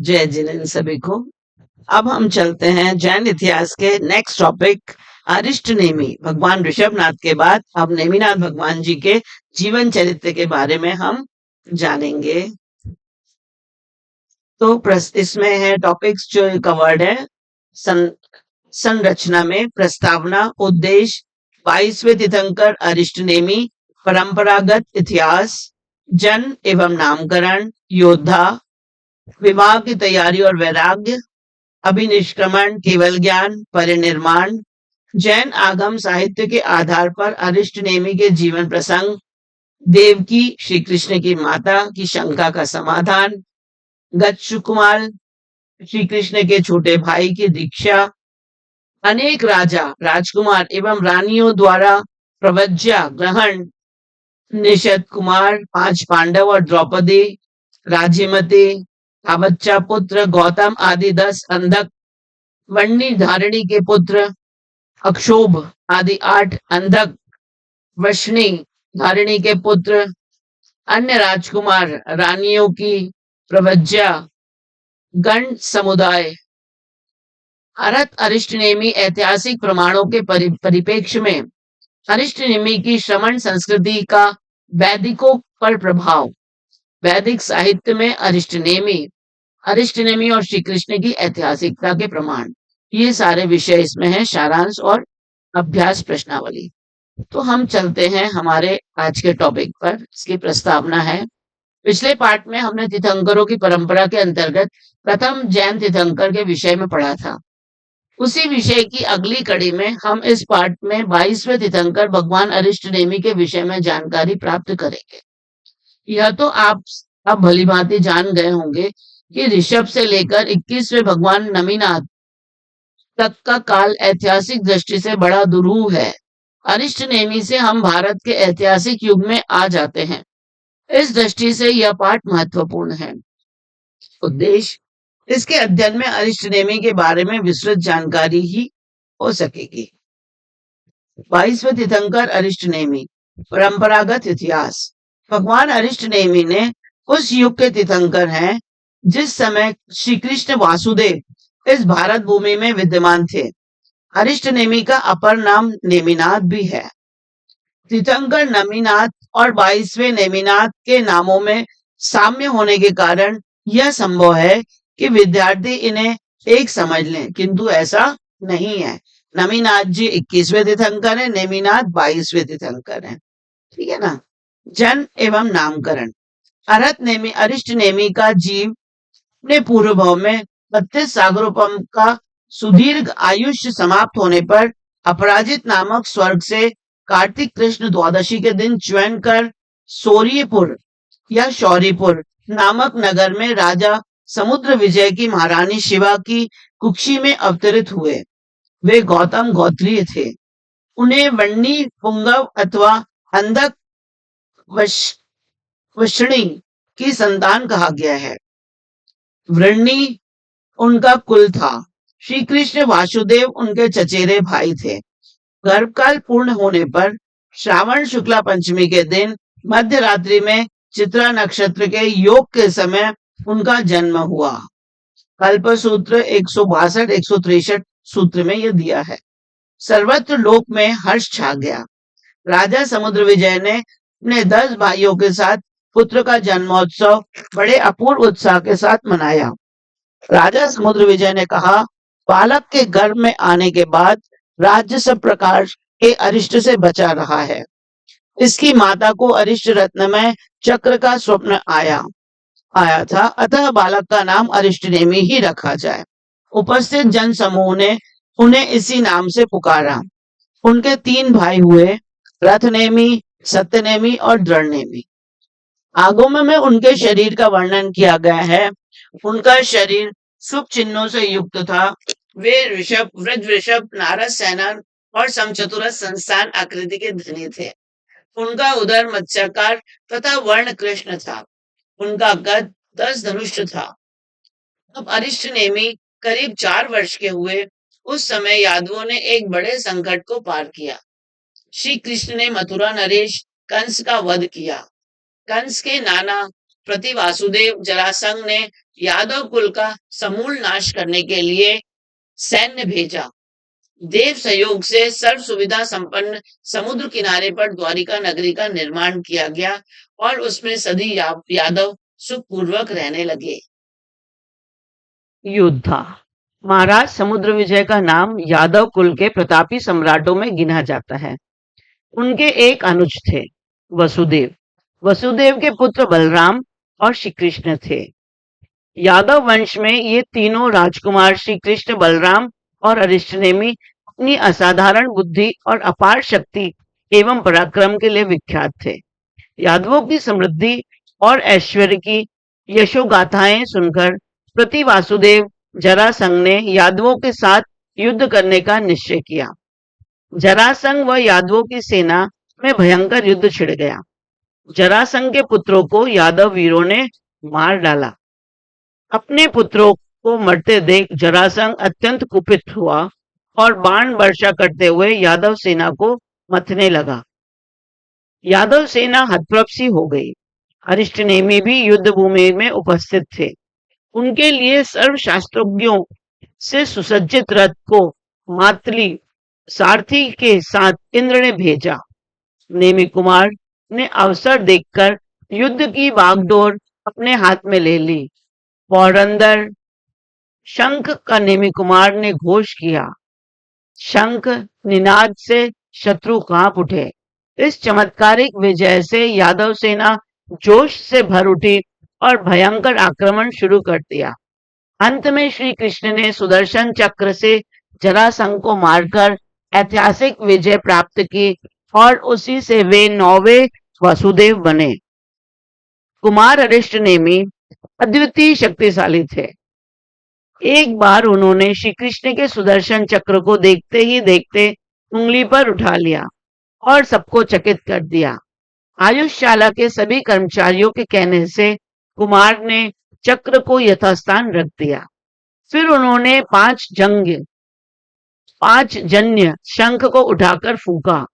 जय जिनेन्द्र सभी को। अब हम चलते हैं जैन इतिहास के नेक्स्ट टॉपिक अरिष्ट नेमी। भगवान ऋषभनाथ के बाद अब नेमिनाथ भगवान जी के जीवन चरित्र के बारे में हम जानेंगे। तो इसमें है टॉपिक्स जो कवर्ड है। संरचना में प्रस्तावना, उद्देश्य, 22वें तीर्थंकर अरिष्ट नेमी, परंपरागत इतिहास, जन्म एवं नामकरण, योद्धा, विवाह की तैयारी और वैराग्य, अभिनिष्क्रमण, केवल ज्ञान, परिनिर्माण, जैन आगम साहित्य के आधार पर अरिष्ट नेमी के जीवन प्रसंग, देवकी श्री कृष्ण की माता की शंका का समाधान, गच्छकुमार श्री कृष्ण के छोटे भाई की दीक्षा, अनेक राजा, राजकुमार एवं रानियों द्वारा प्रवज्या ग्रहण, निषद कुमार, 5 पांडव और द्रौपदी, राज्यमती का बच्चा पुत्र गौतम आदि 10 अंधक, वन्नी धारिणी के पुत्र अक्षोभ आदि 8 अंधक, वशनी धारिणी के पुत्र, अन्य राजकुमार रानियों की प्रवज्या, गण समुदाय। अरत अरिष्ट नेमी ऐतिहासिक प्रमाणों के परिप्रेक्ष्य में अरिष्ट नेमी की श्रमण संस्कृति का वैदिकों पर प्रभाव, वैदिक साहित्य में अरिष्ट नेमी और श्री कृष्ण की ऐतिहासिकता के प्रमाण, ये सारे विषय इसमें है, सारांश और अभ्यास प्रश्नावली। तो हम चलते हैं हमारे आज के टॉपिक पर। इसकी प्रस्तावना है। पिछले पार्ट में हमने तीर्थंकरों की परंपरा के अंतर्गत प्रथम जैन तीर्थंकर के विषय में पढ़ा था। उसी विषय की अगली कड़ी में हम इस पार्ट में 22वें तीर्थंकर भगवान अरिष्ट नेमी के विषय में जानकारी प्राप्त करेंगे। यह तो आप अब भली भांति जान गए होंगे कि ऋषभ से लेकर 21वें भगवान नमीनाथ तक का काल ऐतिहासिक दृष्टि से बड़ा दुरूह है। अरिष्ट नेमी से हम भारत के ऐतिहासिक युग में आ जाते हैं। इस दृष्टि से यह पाठ महत्वपूर्ण है। उद्देश्य, इसके अध्ययन में अरिष्ट नेमी के बारे में विस्तृत जानकारी ही हो सकेगी। 22वें तीर्थंकर अरिष्ट नेमी, परंपरागत इतिहास। भगवान अरिष्ट नेमी ने उस युग के तीर्थंकर हैं जिस समय श्री कृष्ण वासुदेव इस भारत भूमि में विद्यमान थे। अरिष्ट नेमी का अपर नाम नेमिनाथ भी है। तीर्थंकर नमीनाथ और 22वें नेमिनाथ के नामों में साम्य होने के कारण यह संभव है कि विद्यार्थी इन्हें एक समझ लें, किंतु ऐसा नहीं है। नमीनाथ जी 21वें तीर्थंकर है, नेमिनाथ 22वें तीर्थंकर है। ठीक है ना। जन्म एवं नामकरण। अरिष्ट नेमी का जीव अपने पूर्व भाव में 32 सागरोपम का सुदीर्घ आयुष्य समाप्त होने पर अपराजित नामक स्वर्ग से कार्तिक कृष्ण द्वादशी के दिन चयन कर सौर्यपुर या शौर्यपुर नामक नगर में राजा समुद्र विजय की महारानी शिवा की कुक्षी में अवतरित हुए। वे गौतम गोत्रीय थे। उन्हें वन्नी पुंगव अथवा अंधक वषणी की संतान कहा गया है। वृणी उनका कुल था। श्री कृष्ण वासुदेव उनके चचेरे भाई थे। गर्भकाल पूर्ण होने पर श्रावण शुक्ला पंचमी के दिन मध्य रात्रि में चित्रा नक्षत्र के योग के समय उनका जन्म हुआ। कल्प सूत्र 162-163 सूत्र में यह दिया है। सर्वत्र लोक में हर्ष छा गया। राजा समुद्र विजय ने अपने 10 भाइयों के साथ पुत्र का जन्मोत्सव बड़े अपूर्व उत्साह के साथ मनाया। राजा समुद्र विजय ने कहा, बालक के गर्भ में आने के बाद राज्य सब प्रकार के अरिष्ट से बचा रहा है। इसकी माता को अरिष्ट रत्नमय चक्र का स्वप्न आया था, अतः बालक का नाम अरिष्ट नेमी ही रखा जाए। उपस्थित जन समूह ने उन्हें इसी नाम से पुकारा। उनके 3 भाई हुए, रथनेमी, सत्यनेमी और दृढ़नेमी। आगम में उनके शरीर का वर्णन किया गया है। उनका शरीर शुभ चिन्हों से युक्त था। वे ऋषभ, वृद्ध ऋषभ, नारद सेना और समचतुरस संस्थान आकृति के धनी थे। उनका उदर मत्स्याकार तथा वर्ण कृष्ण था। उनका कद 10 धनुष था। अब अरिष्ट नेमी करीब 4 वर्ष के हुए उस समय यादवों ने एक बड़े संकट को पार किया। श्री कृष्ण ने मथुरा नरेश कंस का वध किया। कंस के नाना प्रति वासुदेव जरासंध ने यादव कुल का समूल नाश करने के लिए सैन्य भेजा। देव सहयोग से सर्व सुविधा संपन्न समुद्र किनारे पर द्वारिका नगरी का निर्माण किया गया और उसमें सभी यादव सुखपूर्वक रहने लगे। योद्धा। महाराज समुद्र विजय का नाम यादव कुल के प्रतापी सम्राटों में गिना जाता है। उनके एक अनुज थे, वसुदेव। वसुदेव के पुत्र बलराम और श्री कृष्ण थे। यादव वंश में ये तीनों राजकुमार श्री कृष्ण, बलराम और अरिष्टनेमि अपनी असाधारण बुद्धि और अपार शक्ति एवं पराक्रम के लिए विख्यात थे। यादवों की समृद्धि और ऐश्वर्य की यशोगाथाएं सुनकर प्रति वासुदेव जरासंध ने यादवों के साथ युद्ध करने का निश्चय किया। जरासंध व यादवों की सेना में भयंकर युद्ध छिड़ गया। जरासंध के पुत्रों को यादव वीरों ने मार डाला। अपने पुत्रों को मरते देख जरासंध अत्यंत कुपित हुआ और बाण वर्षा करते हुए यादव सेना को मथने लगा। यादव सेना हतप्रभ हो गई। अरिष्टनेमि भी युद्ध भूमि में उपस्थित थे। उनके लिए सर्व शास्त्रज्ञों से सुसज्जित रथ को मातली सारथी के साथ इंद्र ने भेजा। नेमि कुमार ने अवसर देखकर युद्ध की बागडोर अपने हाथ में ले ली। पौरंदर शंख का नेमि कुमार ने घोष किया। शंख निनाद से शत्रु कांप उठे। इस चमत्कारिक विजय से यादव सेना जोश से भर उठी और भयंकर आक्रमण शुरू कर दिया। अंत में श्री कृष्ण ने सुदर्शन चक्र से जरासंध को मारकर ऐतिहासिक विजय प्राप्त की और उसी से वे 9वें वसुदेव बने। कुमार अरिष्टनेमि अद्वितीय शक्तिशाली थे। एक बार उन्होंने श्री कृष्ण के सुदर्शन चक्र को देखते ही देखते उंगली पर उठा लिया और सबको चकित कर दिया। आयुषशाला के सभी कर्मचारियों के कहने से कुमार ने चक्र को यथास्थान रख दिया। फिर उन्होंने 5 जन्य शंख को उठाकर फूंका।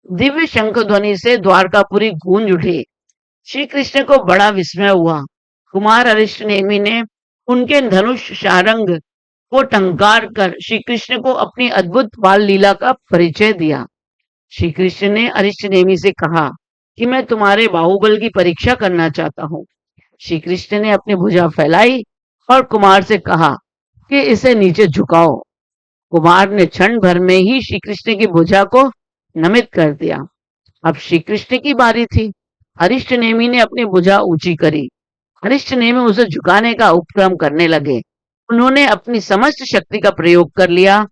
दिव्य शंख ध्वनि से द्वारकापुरी गूंज उठी। श्री कृष्ण को बड़ा विस्मय हुआ। कुमार अरिष्टनेमि ने उनके धनुष शारंग को टंकार कर श्री कृष्ण को अपनी अद्भुत बाल लीला का परिचय दिया। श्री कृष्ण ने अरिष्टनेमि से कहा कि मैं तुम्हारे बाहुबल की परीक्षा करना चाहता हूँ। श्री कृष्ण ने अपनी भुजा फैलाई और कुमार से कहा कि इसे नीचे झुकाओ। कुमार ने क्षण भर में ही श्री कृष्ण की भुजा को नमित कर दिया। अब श्री कृष्ण की बारी थी। अरिष्टनेमि ने अपनी भुजा ऊंची करी। अरिष्टनेमि उसे झुकाने का उपक्रम करने लगे। उन्होंने अपनी समस्त शक्ति का प्रयोग कर लिया।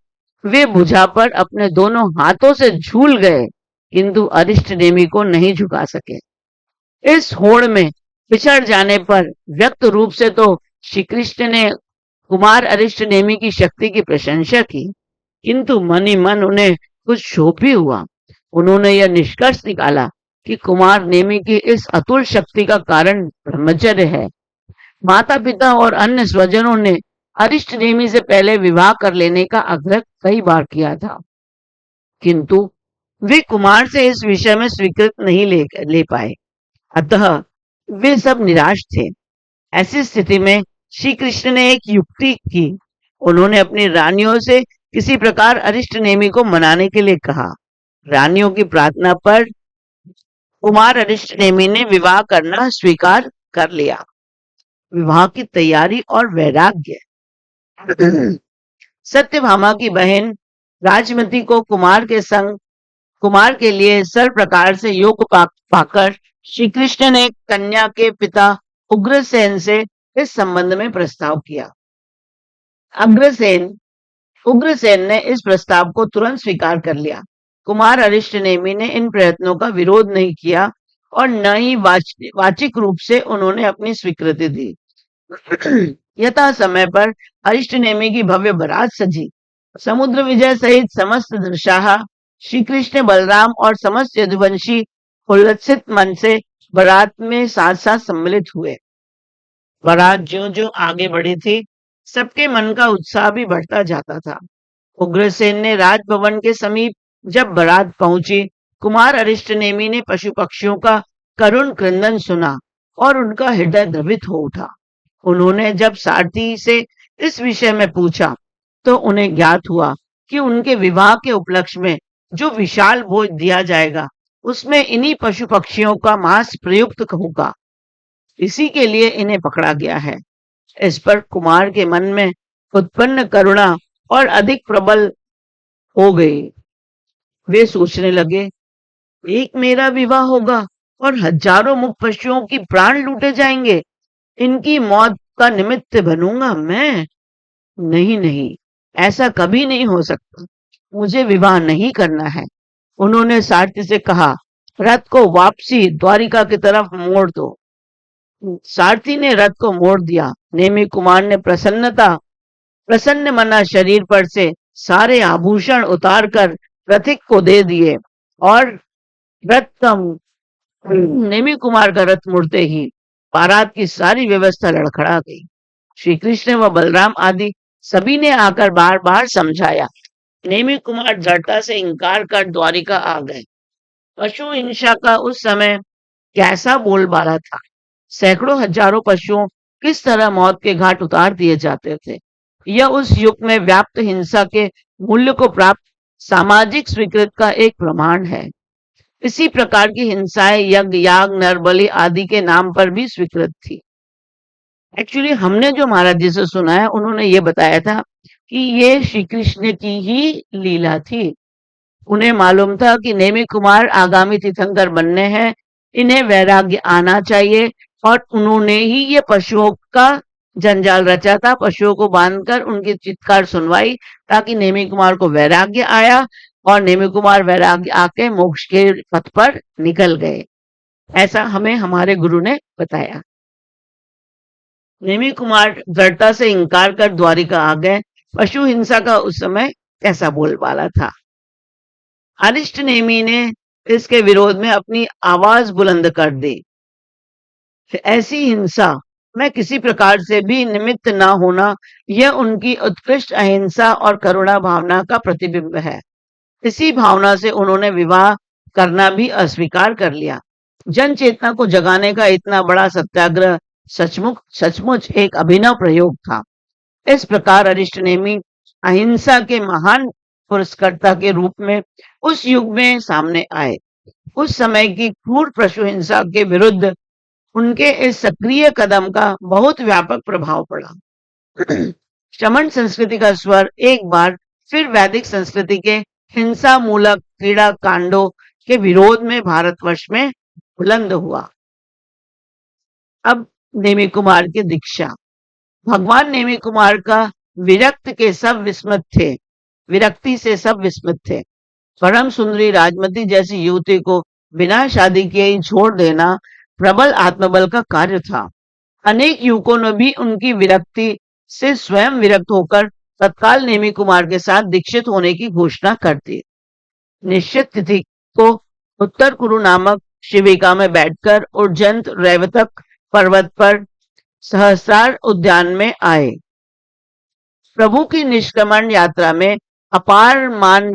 वे भुजा पर अपने दोनों हाथों से झूल गए, किंतु अरिष्टनेमि को नहीं झुका सके। इस होड़ में पिछड़ जाने पर व्यक्त रूप से तो श्री कृष्ण ने कुमार अरिष्टनेमि की शक्ति की प्रशंसा की, किंतु मन ही मन उन्हें कुछ क्षोभ भी हुआ। उन्होंने यह निष्कर्ष निकाला कि कुमार नेमि की इस अतुल शक्ति का कारण ब्रह्मचर्य है। माता पिता और अन्य स्वजनों ने अरिष्टनेमि से पहले विवाह कर लेने का आग्रह कई बार किया था, किंतु वे कुमार से इस विषय में स्वीकृत नहीं ले पाए। अतः वे सब निराश थे। ऐसी स्थिति में श्री कृष्ण ने एक युक्ति की। उन्होंने अपनी रानियों से किसी प्रकार अरिष्टनेमि को मनाने के लिए कहा। रानियों की प्रार्थना पर कुमार अरिष्टनेमि ने विवाह करना स्वीकार कर लिया। विवाह की तैयारी और वैराग्य। सत्यभामा की बहन राजमती को कुमार के लिए सर्व प्रकार से योग पाकर श्री कृष्ण ने कन्या के पिता उग्रसेन से इस संबंध में प्रस्ताव किया। उग्रसेन ने इस प्रस्ताव को तुरंत स्वीकार कर लिया। कुमार अरिष्टनेमि ने इन प्रयत्नों का विरोध नहीं किया और न ही वाचिक रूप से उन्होंने अपनी स्वीकृति दी। यथा समय पर अरिष्टनेमि की भव्य बारात सजी। समुद्र विजय सहित समस्त दृशाहा श्री कृष्ण, बलराम और समस्त यदुवंशी उल्लसित मन से बारात में साथ साथ सम्मिलित हुए। बारात ज्यों ज्यों आगे बढ़ी थी, सबके मन का उत्साह भी बढ़ता जाता था। उग्रसेन ने राजभवन के समीप जब बारात पहुंची, कुमार अरिष्टनेमि ने पशु पक्षियों का करुण क्रंदन सुना और उनका हृदय द्रवित हो उठा। उन्होंने जब सारथी से इस विषय में पूछा तो उन्हें ज्ञात हुआ कि उनके विवाह के उपलक्ष्य में जो विशाल भोज दिया जाएगा उसमें इन्हीं पशु पक्षियों का मांस प्रयुक्त होगा। इसी के लिए इन्हें पकड़ा गया है। इस पर कुमार के मन में उत्पन्न करुणा और अधिक प्रबल हो गई। वे सोचने लगे, एक मेरा विवाह होगा और हजारों मुख पशुओं की प्राण लूटे जाएंगे, इनकी मौत का निमित्त बनूंगा मैं? नहीं नहीं, ऐसा कभी नहीं हो सकता। मुझे विवाह नहीं करना है। उन्होंने सारथी से कहा, रथ को वापसी द्वारिका की तरफ मोड़ दो। सारथी ने रथ को मोड़ दिया। नेमी कुमार ने प्रसन्न मना शरीर पर से सारे आभूषण उतार कर रथिक को दे दिए और रथ का नेमी कुमार का रथ मुड़ते ही बारात की सारी व्यवस्था लड़खड़ा गई। श्री कृष्ण व बलराम आदि सभी ने आकर बार बार समझाया। नेमी कुमार दृढ़ता से इंकार कर द्वारिका आ गए। पशु हिंसा का उस समय कैसा बोलबाला था। सैकड़ों हजारों पशुओं किस तरह मौत के घाट उतार दिए जाते थे, यह उस युग में व्याप्त हिंसा के मूल्य को प्राप्त सामाजिक स्वीकृत का एक प्रमाण है। इसी प्रकार की हिंसाएं यज्ञ याग नरबलि आदि के नाम पर भी स्वीकृत थी। एक्चुअली हमने जो महाराज जी से सुना है उन्होंने ये बताया था कि ये श्री कृष्ण की ही लीला थी। उन्हें मालूम था कि नेमी कुमार आगामी तीर्थंकर बनने हैं, इन्हें वैराग्य आना चाहिए और उन्होंने ही ये पशुओं का जंजाल रचा था। पशुओं को बांधकर उनकी चित्कार सुनवाई ताकि नेमी कुमार को वैराग्य आया और नेमी कुमार वैराग्य आके मोक्ष के पथ पर निकल गए। ऐसा हमें हमारे गुरु ने बताया। नेमी कुमार दृढ़ता से इंकार कर द्वारिका आ गए। पशु हिंसा का उस समय कैसा बोलबाला था। अरिष्ट नेमी ने इसके विरोध में अपनी आवाज बुलंद कर दी। ऐसी हिंसा में किसी प्रकार से भी निमित्त न होना, यह उनकी उत्कृष्ट अहिंसा और करुणा भावना का प्रतिबिंब है। इसी भावना से उन्होंने विवाह करना भी अस्वीकार कर लिया। जन चेतना को जगाने का इतना बड़ा सत्याग्रह सचमुच एक अभिनव प्रयोग था। इस प्रकार अरिष्ट नेमी अहिंसा के महान पुरस्कर्ता के रूप में उस युग में सामने आए। उस समय की क्रूर पशु हिंसा के विरुद्ध उनके इस सक्रिय कदम का बहुत व्यापक प्रभाव पड़ा। श्रमण संस्कृति का स्वर एक बार फिर वैदिक संस्कृति के हिंसा मूलक क्रीड़ा कांडों के विरोध में भारतवर्ष में बुलंद हुआ। अब नेमी कुमार की दीक्षा। भगवान नेमी कुमार का विरक्ति से सब विस्मित थे। परम सुंदरी राजमती जैसी युवती को बिना शादी किए ही छोड़ देना प्रबल आत्मबल का कार्य था। अनेक युवकों ने भी उनकी विरक्ति से स्वयं विरक्त होकर तत्काल नेमी कुमार के साथ दीक्षित होने की घोषणा कर दी। निश्चित तिथि को उत्तर कुरु नामक शिविका में बैठकर उज्जैन रैवतक पर्वत पर सहस्रार उद्यान में आए। प्रभु की निष्क्रमण यात्रा में अपार मान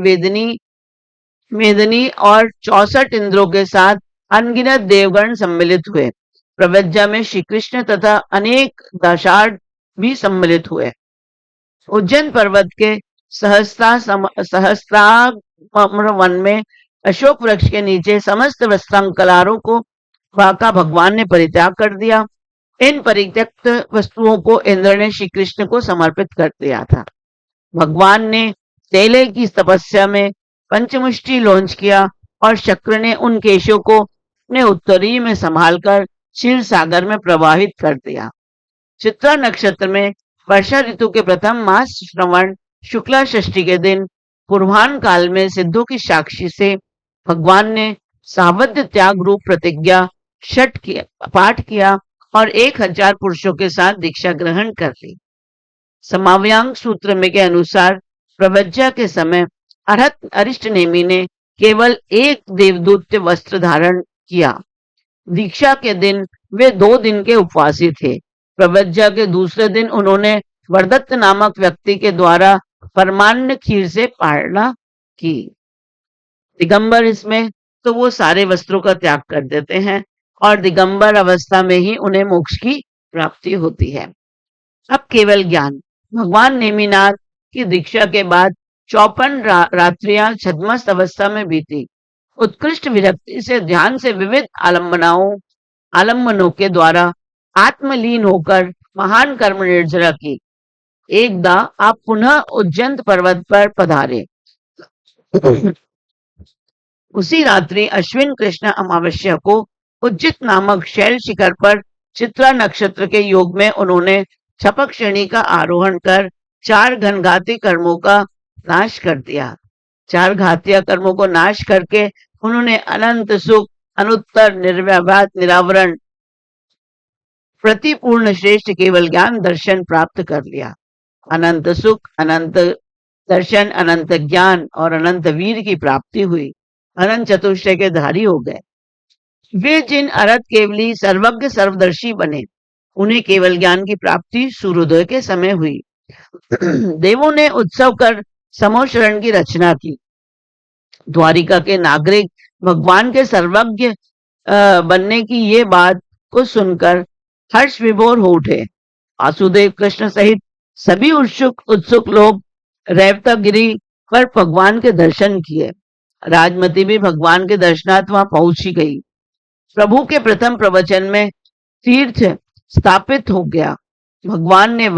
मेदनी और 64 इंद्रों के साथ अनगिनत देवगण सम्मिलित हुए। प्रवज्जा में श्री कृष्ण तथा अनेक दाशार्ड भी सम्मिलित हुए। उज्जैन पर्वत के सहस्त्रार वन में अशोक वृक्ष के नीचे समस्त वस्त्रांकलारों को का भगवान ने परित्याग कर दिया। इन परित्यक्त वस्तुओं को इंद्र ने श्री कृष्ण को समर्पित कर दिया था। भगवान ने तेले की तपस्या में पंचमुष्टि लॉन्च किया और शक्र ने उन केशों को अपने उत्तरी में संभालकर क्षीर सागर में प्रवाहित कर दिया। चित्रा नक्षत्र में वर्षा ऋतु के प्रथम मास श्रवण शुक्ला षष्ठी के दिन पूर्वाह्न काल में सिद्धों की साक्षी से भगवान ने सावध्य त्याग रूप प्रतिज्ञा पाठ किया और 1000 पुरुषों के साथ दीक्षा ग्रहण कर ली। समाव्यांग सूत्र में के अनुसार प्रवज्जा के समय अरिष्ट नेमी ने केवल एक देवदूत वस्त्र धारण किया। दीक्षा के दिन वे 2 दिन के उपवासी थे। प्रवज्जा के दूसरे दिन उन्होंने वरदत्त नामक व्यक्ति के द्वारा परमान्न खीर से पारणा की। दिगंबर इसमें तो वो सारे वस्त्रों का त्याग कर देते हैं और दिगंबर अवस्था में ही उन्हें मोक्ष की प्राप्ति होती है। अब केवल ज्ञान। भगवान नेमिनाथ की दीक्षा के बाद 54 रात्रियां छद्मस्त अवस्था में बीती। उत्कृष्ट विरक्ति से ध्यान से विविध आलम्बनों के द्वारा आत्मलीन होकर महान कर्म निर्जरा की। एकदा आप पुनः उज्जैन पर्वत पर पधारे। उसी रात्रि अश्विन कृष्ण अमावस्या को उज्जित नामक शैल शिखर पर चित्रा नक्षत्र के योग में उन्होंने छपक श्रेणी का आरोहण कर 4 घनघाती कर्मों का नाश कर दिया। 4 घातीय कर्मों को नाश करके उन्होंने अनंत सुख, अनुत्तर, निर्व्यापात, निरावरण, प्रतिपूर्ण श्रेष्ठ केवल ज्ञान दर्शन प्राप्त कर लिया। अनंत सुख, अनंत दर्शन, अनंत ज्ञान और अनंत वीर की प्राप्ति हुई। अनंत चतुष्टय के धारी हो गए। वे जिन अरत केवली सर्वज्ञ सर्वदर्शी बने, उन्हें केवल ज्ञान की प्राप्ति सूर्योदय के समय हुई। देवों ने उत्सव कर समोशरण की रचना की। द्वारिका के नागरिक भगवान के सर्वज्ञ बनने की ये बात को सुनकर हर्ष विभोर हो उठे। वासुदेव कृष्ण सहित सभी उत्सुक लोग रेवतागिरी पर भगवान के दर्शन किए। राजमती भी भगवान के दर्शनार्थ वहां पहुंची गई। प्रभु के प्रथम प्रवचन में तीर्थ स्थापित हो गया। भगवान ने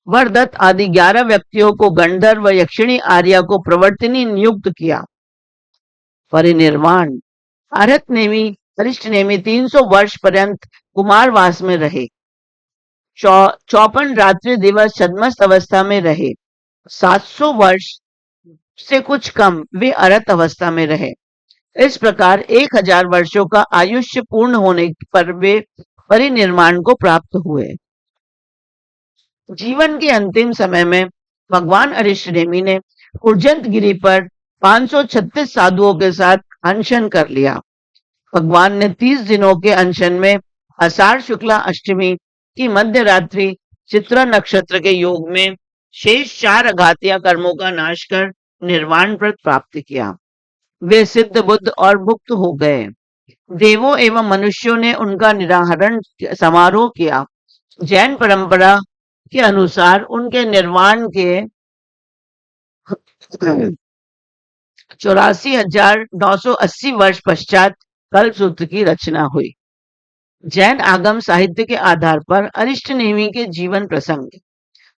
वरदत्त आदि 11 व्यक्तियों को गंधर्व व यक्षिणी आर्या को प्रवर्तनी नियुक्त किया। परिनिर्वाण। अरहत नेमी वरिष्ठ नेमी 300 वर्ष पर्यंत कुमारवास में रहे। 54 रात्रि दिवस छद्मस्त अवस्था में रहे। 700 वर्ष से कुछ कम वे अरहत अवस्था में रहे। इस प्रकार 1000 वर्षों का आयुष्य पूर्ण होने पर वे परिनिर्वाण को प्राप्त हुए। जीवन के अंतिम समय में भगवान अरिष्टनेमि ने उर्जंत गिरी पर 536 साधुओं के साथ अनशन कर लिया। भगवान ने 30 दिनों के अनशन में आषाढ़ शुक्ला अष्टमी की मध्य रात्रि चित्रा नक्षत्र के योग में शेष 4 अघातीय कर्मों का नाश कर निर्वाण पद प्राप्त किया। वे सिद्ध बुद्ध और मुक्त हो गए। देवों एवं मनुष्यों ने उनका निराहरण समारोह किया। जैन परंपरा के अनुसार उनके निर्वाण के 84,980 वर्ष पश्चात कल्पसूत्र की रचना हुई। जैन आगम साहित्य के आधार पर अरिष्टनेमि के जीवन प्रसंग।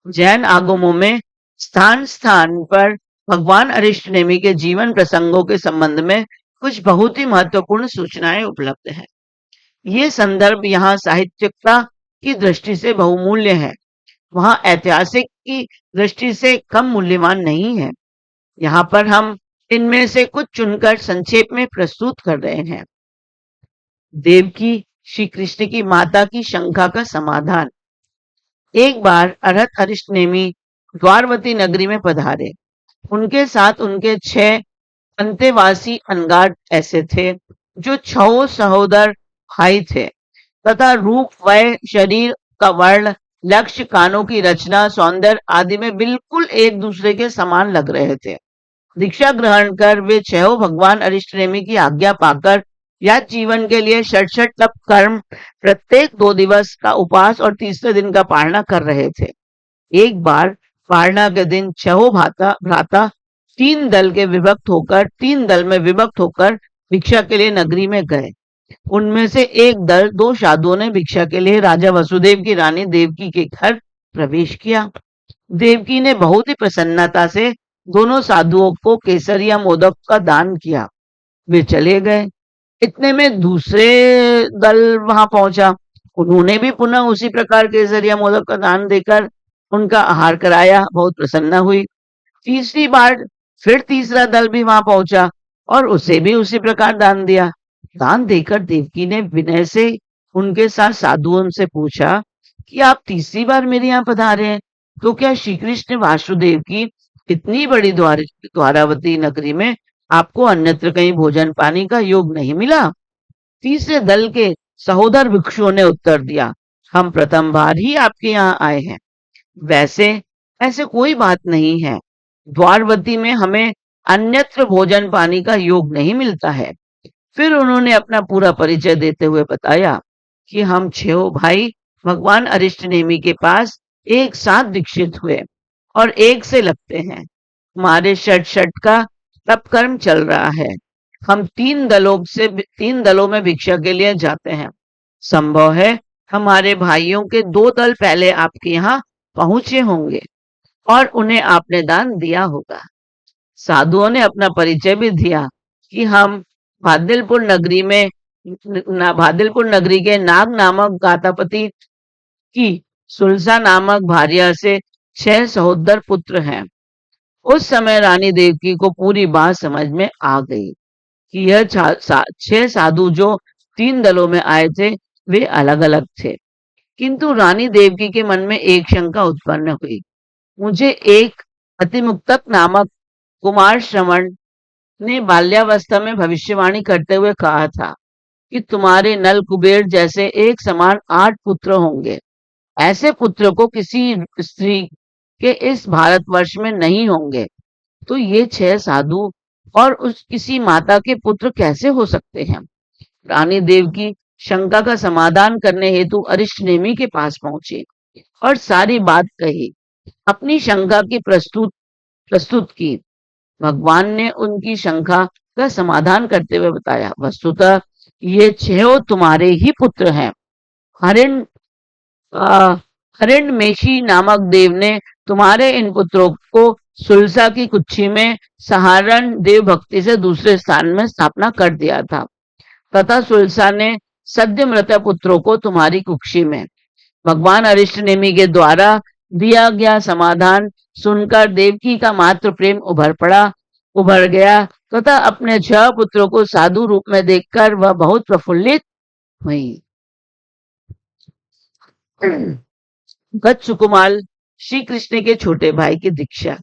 जैन आगमों में स्थान स्थान पर भगवान अरिष्टनेमि के जीवन प्रसंगों के संबंध में कुछ बहुत ही महत्वपूर्ण सूचनाएं उपलब्ध हैं। ये संदर्भ यहाँ साहित्यिकता की दृष्टि से बहुमूल्य है, वहां ऐतिहासिक की दृष्टि से कम मूल्यवान नहीं है। यहाँ पर हम इनमें से कुछ चुनकर संक्षेप में प्रस्तुत कर रहे हैं। देवकी श्री कृष्ण की माता की शंका का समाधान। एक बार अरहत अरिष्टनेमि द्वारवती नगरी में पधारे। उनके साथ उनके 6 अंतेवासी अनगाट ऐसे थे जो 6 सहोदर भाई थे तथा रूप, वय, शरीर का वर्ण, लक्ष्य, कानों की रचना, सौंदर्य आदि में बिल्कुल एक दूसरे के समान लग रहे थे। दीक्षा ग्रहण कर वे 6 भगवान अरिष्टनेमि की आज्ञा पाकर या जीवन के लिए 66 तप कर्म, प्रत्येक 2 दिवस का उपवास और तीसरे दिन का पारणा कर रहे थे। एक बार पारणा के दिन 6 भ्राता 3 दल में विभक्त होकर भिक्षा के लिए नगरी में गए। उनमें से एक दल 2 साधुओं ने भिक्षा के लिए राजा वसुदेव की रानी देवकी के घर प्रवेश किया। देवकी ने बहुत ही प्रसन्नता से दोनों साधुओं को केसर या मोदक का दान किया। वे चले गए। इतने में दूसरे दल वहां पहुंचा। उन्होंने भी पुनः उसी प्रकार केसर या मोदक का दान देकर उनका आहार कराया। बहुत प्रसन्न हुई। तीसरी बार फिर तीसरा दल भी वहां पहुंचा और उसे भी उसी प्रकार दान दिया। दान देकर देवकी ने विनय से उनके साथ साधुओं से पूछा कि आप तीसरी बार मेरे यहाँ पधारे हैं, तो क्या श्री कृष्ण वासुदेव की इतनी बड़ी द्वारावती नगरी में आपको अन्यत्र कहीं भोजन पानी का योग नहीं मिला? तीसरे दल के सहोदर भिक्षुओं ने उत्तर दिया, हम प्रथम बार ही आपके यहाँ आए हैं। वैसे ऐसे कोई बात नहीं है। द्वारवती में हमें अन्यत्र भोजन पानी का योग नहीं मिलता है। फिर उन्होंने अपना पूरा परिचय देते हुए बताया कि हम 6 भाई भगवान अरिष्टनेमि के पास एक साथ दीक्षित हुए और एक से लगते हैं। हमारे षट षट का तप कर्म चल रहा है। हम 3 दलों में भिक्षा के लिए जाते हैं। संभव है हमारे भाइयों के 2 दल पहले आपके यहाँ पहुंचे होंगे और उन्हें आपने दान दिया होगा। साधुओं ने अपना परिचय भी दिया कि हम भादिलपुर नगरी में भादिलपुर नगरी के नाग नामक गातापति की सुलसा नामक भार्या से 6 सहोदर पुत्र हैं। उस समय रानी देवकी को पूरी बात समझ में आ गई कि यह 6 साधु जो 3 दलों में आए थे वे अलग अलग थे। किंतु रानी देवकी के मन में एक शंका उत्पन्न हुई। मुझे एक अतिमुक्तक नामक कुमार श्रवण ने बाल्यावस्था में भविष्यवाणी करते हुए कहा था कि तुम्हारे नल कुबेर जैसे एक समान 8 पुत्र होंगे। ऐसे पुत्र को किसी स्त्री के इस भारतवर्ष में नहीं होंगे। तो ये 6 साधु और उस किसी माता के पुत्र कैसे हो सकते हैं? रानी देवकी शंका का समाधान करने हेतु अरिष्टनेमि के पास पहुंची और सारी बात कही, अपनी शंका की प्रस्तुत की। भगवान ने उनकी शंका का समाधान करते हुए बताया, वस्तुतः ये 6 तुम्हारे ही पुत्र हैं। हरिण हरिणमेशी नामक देव ने तुम्हारे इन पुत्रों को सुलसा की कुक्षी में सहारण देव भक्ति से दूसरे स्थान में स्थापना कर दिया था तथा सुलसा ने सद्य मृत पुत्रों को तुम्हारी कुक्षी में। भगवान अरिष्टनेमि के द्वारा दिया गया समाधान सुनकर देवकी का मात्र प्रेम उभर गया तथा अपने 6 पुत्रों को साधु रूप में देखकर वह बहुत प्रफुल्लित हुई। गत सुकुमाल श्री कृष्ण के छोटे भाई की दीक्षा।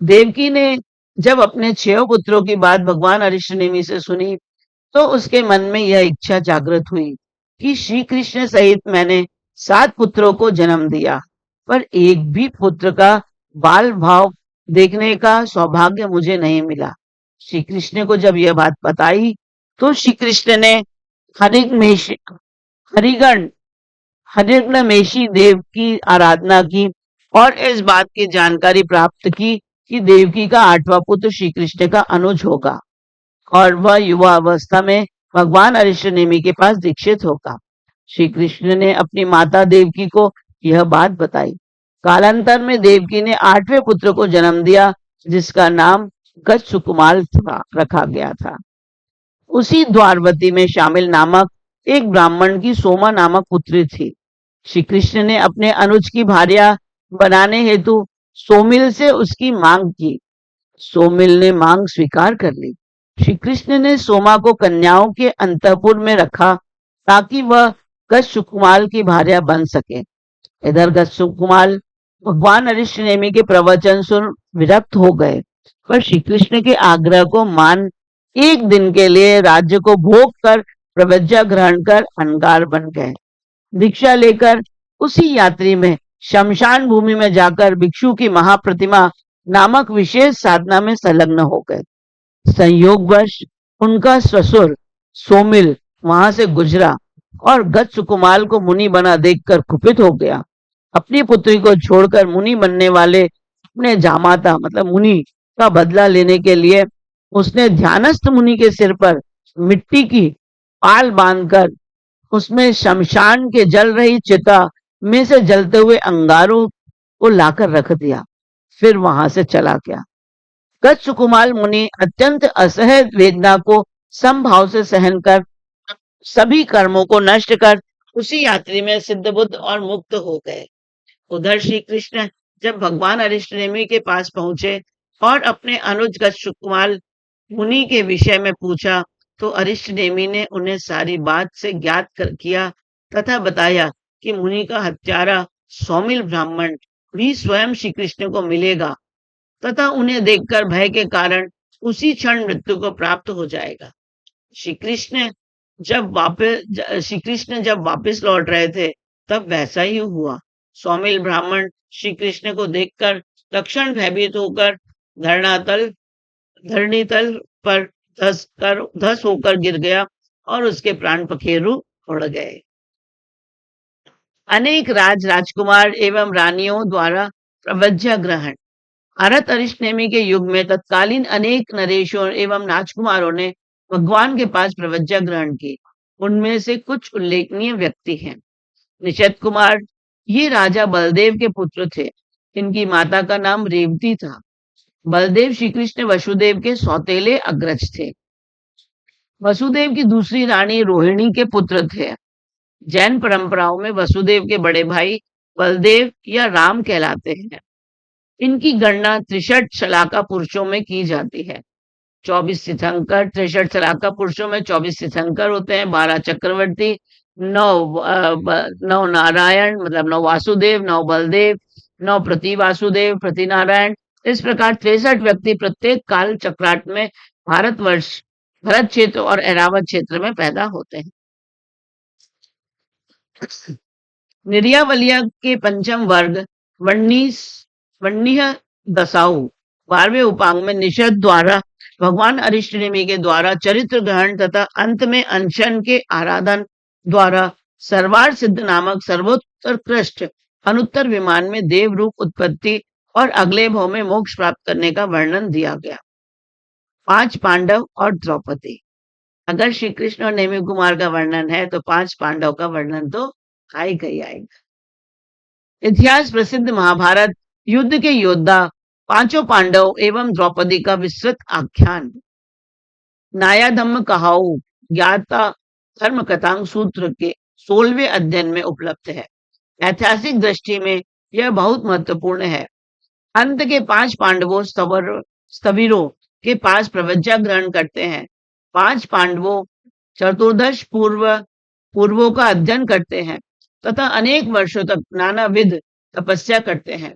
देवकी ने जब अपने 6 पुत्रों की बात भगवान अरिष्टनेमि से सुनी तो उसके मन में यह इच्छा जागृत हुई कि श्री कृष्ण सहित मैंने 7 पुत्रों को जन्म दिया, पर एक भी पुत्र का बाल भाव देखने का सौभाग्य मुझे नहीं मिला। श्री कृष्ण को जब यह बात बताई तो श्री कृष्ण ने हरिगण हरिग्नमेशी देव की आराधना की और इस बात की जानकारी प्राप्त की कि देवकी का 8वां पुत्र श्री कृष्ण का अनुज होगा और वह युवा अवस्था में भगवान अरिष्टनेमि के पास दीक्षित होगा। श्री कृष्ण ने अपनी माता देवकी को यह बात बताई। कालांतर में देवकी ने 8वें पुत्र को जन्म दिया जिसका नाम गत सुकुमाल रखा गया था। उसी द्वारवती में शामिल नामक एक ब्राह्मण की सोमा नामक पुत्री थी। श्री कृष्ण ने अपने अनुज की भार्या बनाने हेतु सोमिल से उसकी मांग की। सोमिल ने मांग स्वीकार कर ली। श्री कृष्ण ने सोमा को कन्याओं के अंतपुर में रखा ताकि वह गत सुकुमाल की भार्या बन सके। इधर गत सुकुमाल भगवान अरिष्टनेमि के प्रवचन सुन विरक्त हो गए, पर श्री कृष्ण के आग्रह को मान एक दिन के लिए राज्य को भोग कर प्रवज्ञा ग्रहण कर अनगार बन गए। दीक्षा लेकर उसी यात्री में शमशान भूमि में जाकर भिक्षु की महाप्रतिमा नामक विशेष साधना में संलग्न हो गए। संयोगवश उनका ससुर सोमिल वहां से गुजरा और गत सुकुमाल को मुनि बना देखकर कुपित हो गया। अपनी पुत्री को छोड़कर मुनि बनने वाले अपने जामाता मतलब मुनि का बदला लेने के लिए उसने ध्यानस्थ मुनि के सिर पर मिट्टी की पाल बांधकर उसमें शमशान के जल रही चिता में से जलते हुए अंगारों को लाकर रख दिया, फिर वहां से चला गया। गत सुकुमाल मुनि अत्यंत असह्य वेदना को समभाव से सहन कर सभी कर्मों को नष्ट कर उसी यात्री में सिद्ध बुद्ध और मुक्त हो गए। उधर श्री कृष्ण जब भगवान अरिष्टनेमि के पास पहुंचे और अपने अनुज गत सुकुमाल मुनि के विषय में पूछा तो अरिष्टनेमि ने उन्हें सारी बात से ज्ञात किया तथा बताया कि मुनि का हत्यारा सौमिल ब्राह्मण भी स्वयं श्री कृष्ण को मिलेगा तथा उन्हें देखकर भय के कारण उसी क्षण मृत्यु को प्राप्त हो जाएगा। श्री कृष्ण जब वापस लौट रहे थे तब वैसा ही हुआ। सौमिल ब्राह्मण श्री कृष्ण को देखकर तत्क्षण भयभीत होकर धरणी तल पर धस होकर गिर गया और उसके प्राण पखेरु उड़ गए। अनेक राजकुमार एवं रानियों द्वारा प्रवज्या ग्रहण। भरत अरिष्टनेमी के युग में तत्कालीन अनेक नरेशों एवं राजकुमारों ने भगवान के पास प्रवज्या ग्रहण की। उनमें से कुछ उल्लेखनीय व्यक्ति हैं। निषद कुमार, ये राजा बलदेव के पुत्र थे। इनकी माता का नाम रेवती था। बलदेव श्री कृष्ण वसुदेव के सौतेले अग्रज थे। वसुदेव की दूसरी रानी रोहिणी के पुत्र थे। जैन परंपराओं में वसुदेव के बड़े भाई बलदेव या राम कहलाते हैं। इनकी गणना 63 शलाका पुरुषों में की जाती है। 24 तीर्थंकर, 63 शलाका पुरुषों में 24 तीर्थंकर होते हैं, 12 चक्रवर्ती, 9 नारायण मतलब 9 वासुदेव, 9 बलदेव, 9 प्रति वासुदेव, प्रति नारायण। इस प्रकार 63 व्यक्ति प्रत्येक काल चक्राट में भारतवर्ष, भरत क्षेत्र और ऐरावत क्षेत्र में पैदा होते हैं। निर्यावलिया के पंचम वर्ग वन्नीह दसाऊ 12वें उपांग में निषद द्वारा भगवान अरिष्टनेमी के द्वारा चरित्र ग्रहण तथा अंत में अनशन के आराधन द्वारा सर्वार सिद्ध नामक सर्वोत्कृष्ट अनुत्तर विमान में देव रूप उत्पत्ति और अगले भाव में मोक्ष प्राप्त करने का वर्णन दिया गया। 5 पांडव और द्रौपदी। अगर श्री कृष्ण और नेमि कुमार का वर्णन है तो 5 पांडव का वर्णन तो आएगा ही आएगा। इतिहास प्रसिद्ध महाभारत युद्ध के योद्धा 5 पांडव एवं द्रौपदी का विस्तृत आख्यान नायाधम्म कहाऊ ज्ञाता धर्म कथांग सूत्र के 16वें अध्ययन में उपलब्ध है। ऐतिहासिक दृष्टि में यह बहुत महत्वपूर्ण है। अंत के 5 पांडवों स्थविरों के पास प्रवज्या ग्रहण करते हैं। 5 पांडवों चतुर्दश पूर्वों का अध्ययन करते हैं तथा अनेक वर्षों तक नानाविध तपस्या करते हैं।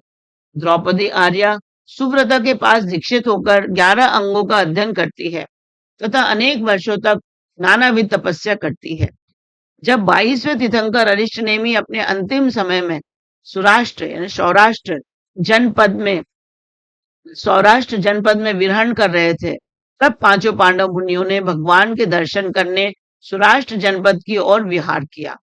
द्रौपदी आर्या सुव्रता के पास दीक्षित होकर 11 अंगों का अध्ययन करती है तथा अनेक वर्षों तक नानाविध तपस्या करती है। जब 22वें तीर्थंकर अरिष्टनेमी अपने अंतिम समय में सौराष्ट्र जनपद में विहरण कर रहे थे, तब 5 पांडव मुनियों ने भगवान के दर्शन करने सौराष्ट्र जनपद की ओर विहार किया।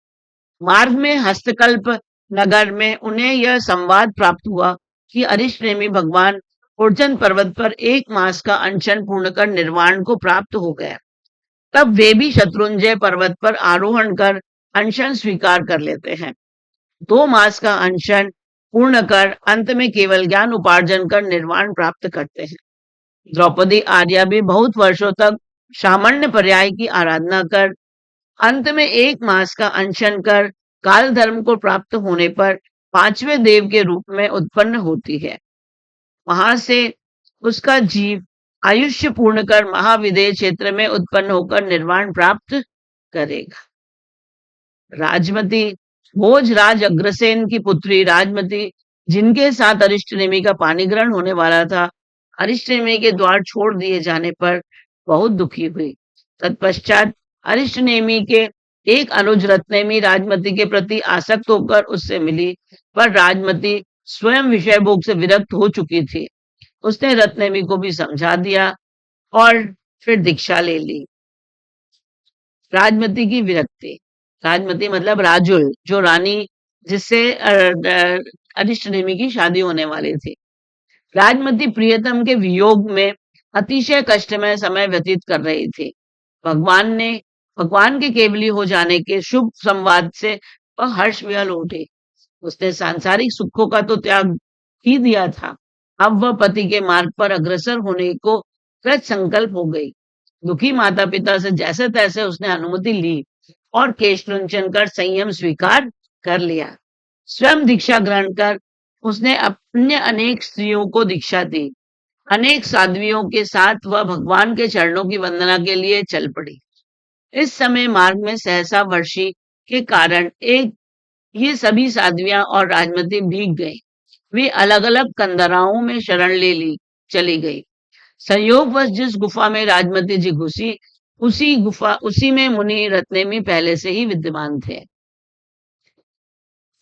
मार्ग में हस्तकल्प नगर में उन्हें यह संवाद प्राप्त हुआ कि अरिष्टनेमी भगवान उर्जन पर्वत पर 1 मास का अनशन पूर्ण कर निर्वाण को प्राप्त हो गए। तब वे भी शत्रुंजय पर्वत पर आरोहण कर अनशन स्वीकार कर लेते हैं। 2 मास का अनशन पूर्ण कर अंत में केवल ज्ञान उपार्जन कर निर्वाण प्राप्त करते हैं। द्रौपदी आर्या भी बहुत वर्षों तक सामान्य पर्याय की आराधना कर अंत में 1 मास का अनशन कर काल धर्म को प्राप्त होने पर 5वें देव के रूप में उत्पन्न होती है। वहां से उसका जीव आयुष्य पूर्ण कर महाविदेह क्षेत्र में उत्पन्न होकर निर्वाण प्राप्त करेगा। राजमती भोजराज अग्रसेन की पुत्री राजमती, जिनके साथ अरिष्टनेमी का पानी ग्रहण होने वाला था, अरिष्टनेमी के द्वार छोड़ दिए जाने पर बहुत दुखी हुई। तत्पश्चात अरिष्टनेमी के एक अनुज रत्नेमी राजमती के प्रति आसक्त होकर उससे मिली, पर राजमती स्वयं विषय भोग से विरक्त हो चुकी थी। उसने रत्नेमी को भी समझा दिया और फिर दीक्षा ले ली। राजमती की विरक्ति। राजमती मतलब राजुल, जो रानी जिससे अरिष्टनेमी की शादी होने वाली थी। राजमती प्रियतम के वियोग में अतिशय कष्टमय समय व्यतीत कर रही थी। भगवान के केवली हो जाने के शुभ संवाद से वह हर्ष विहल उठी। उसने सांसारिक सुखों का तो त्याग ही दिया था, अब वह पति के मार्ग पर अग्रसर होने को कृत संकल्प हो गई। दुखी माता पिता से जैसे तैसे उसने अनुमति ली और केशलुंचन कर संयम स्वीकार कर लिया। स्वयं दीक्षा ग्रहण कर उसने अपने अनेक स्त्रियों को दीक्षा दी। अनेक साध्वियों के साथ वह भगवान के चरणों की वंदना के लिए चल पड़ी। इस समय मार्ग में सहसा वर्षी के कारण ये सभी साध्वियां और राजमती भीग गई। वे अलग अलग कंदराओं में शरण चली गई। संयोगवश जिस गुफा में राजमती जी घुसी, उसी में मुनि रत्नेमी पहले से ही विद्यमान थे।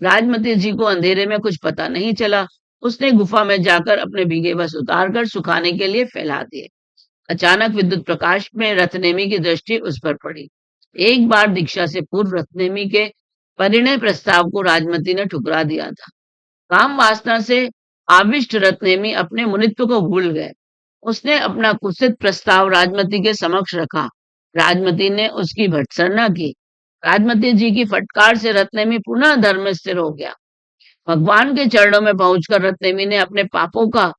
राजमती जी को अंधेरे में कुछ पता नहीं चला। उसने गुफा में जाकर अपने भीगे वस्त्र उतार कर सुखाने के लिए फैला दिए। अचानक विद्युत प्रकाश में रत्नेमी की दृष्टि उस पर पड़ी। एक बार दीक्षा से पूर्व रत्नेमी के परिणय प्रस्ताव को राजमती ने ठुकरा दिया था। काम वासना से आविष्ट रत्नेमी अपने मुनित्व को भूल गए। उसने अपना कुत्सित प्रस्ताव राजमती के समक्ष रखा। राजमती ने उसकी भर्त्सना की। राजमती जी की फटकार से रत्नेमी पुनः धर्म में स्थिर हो गया। भगवान के चरणों में पहुंचकर रत्नेमी ने अपने पापों का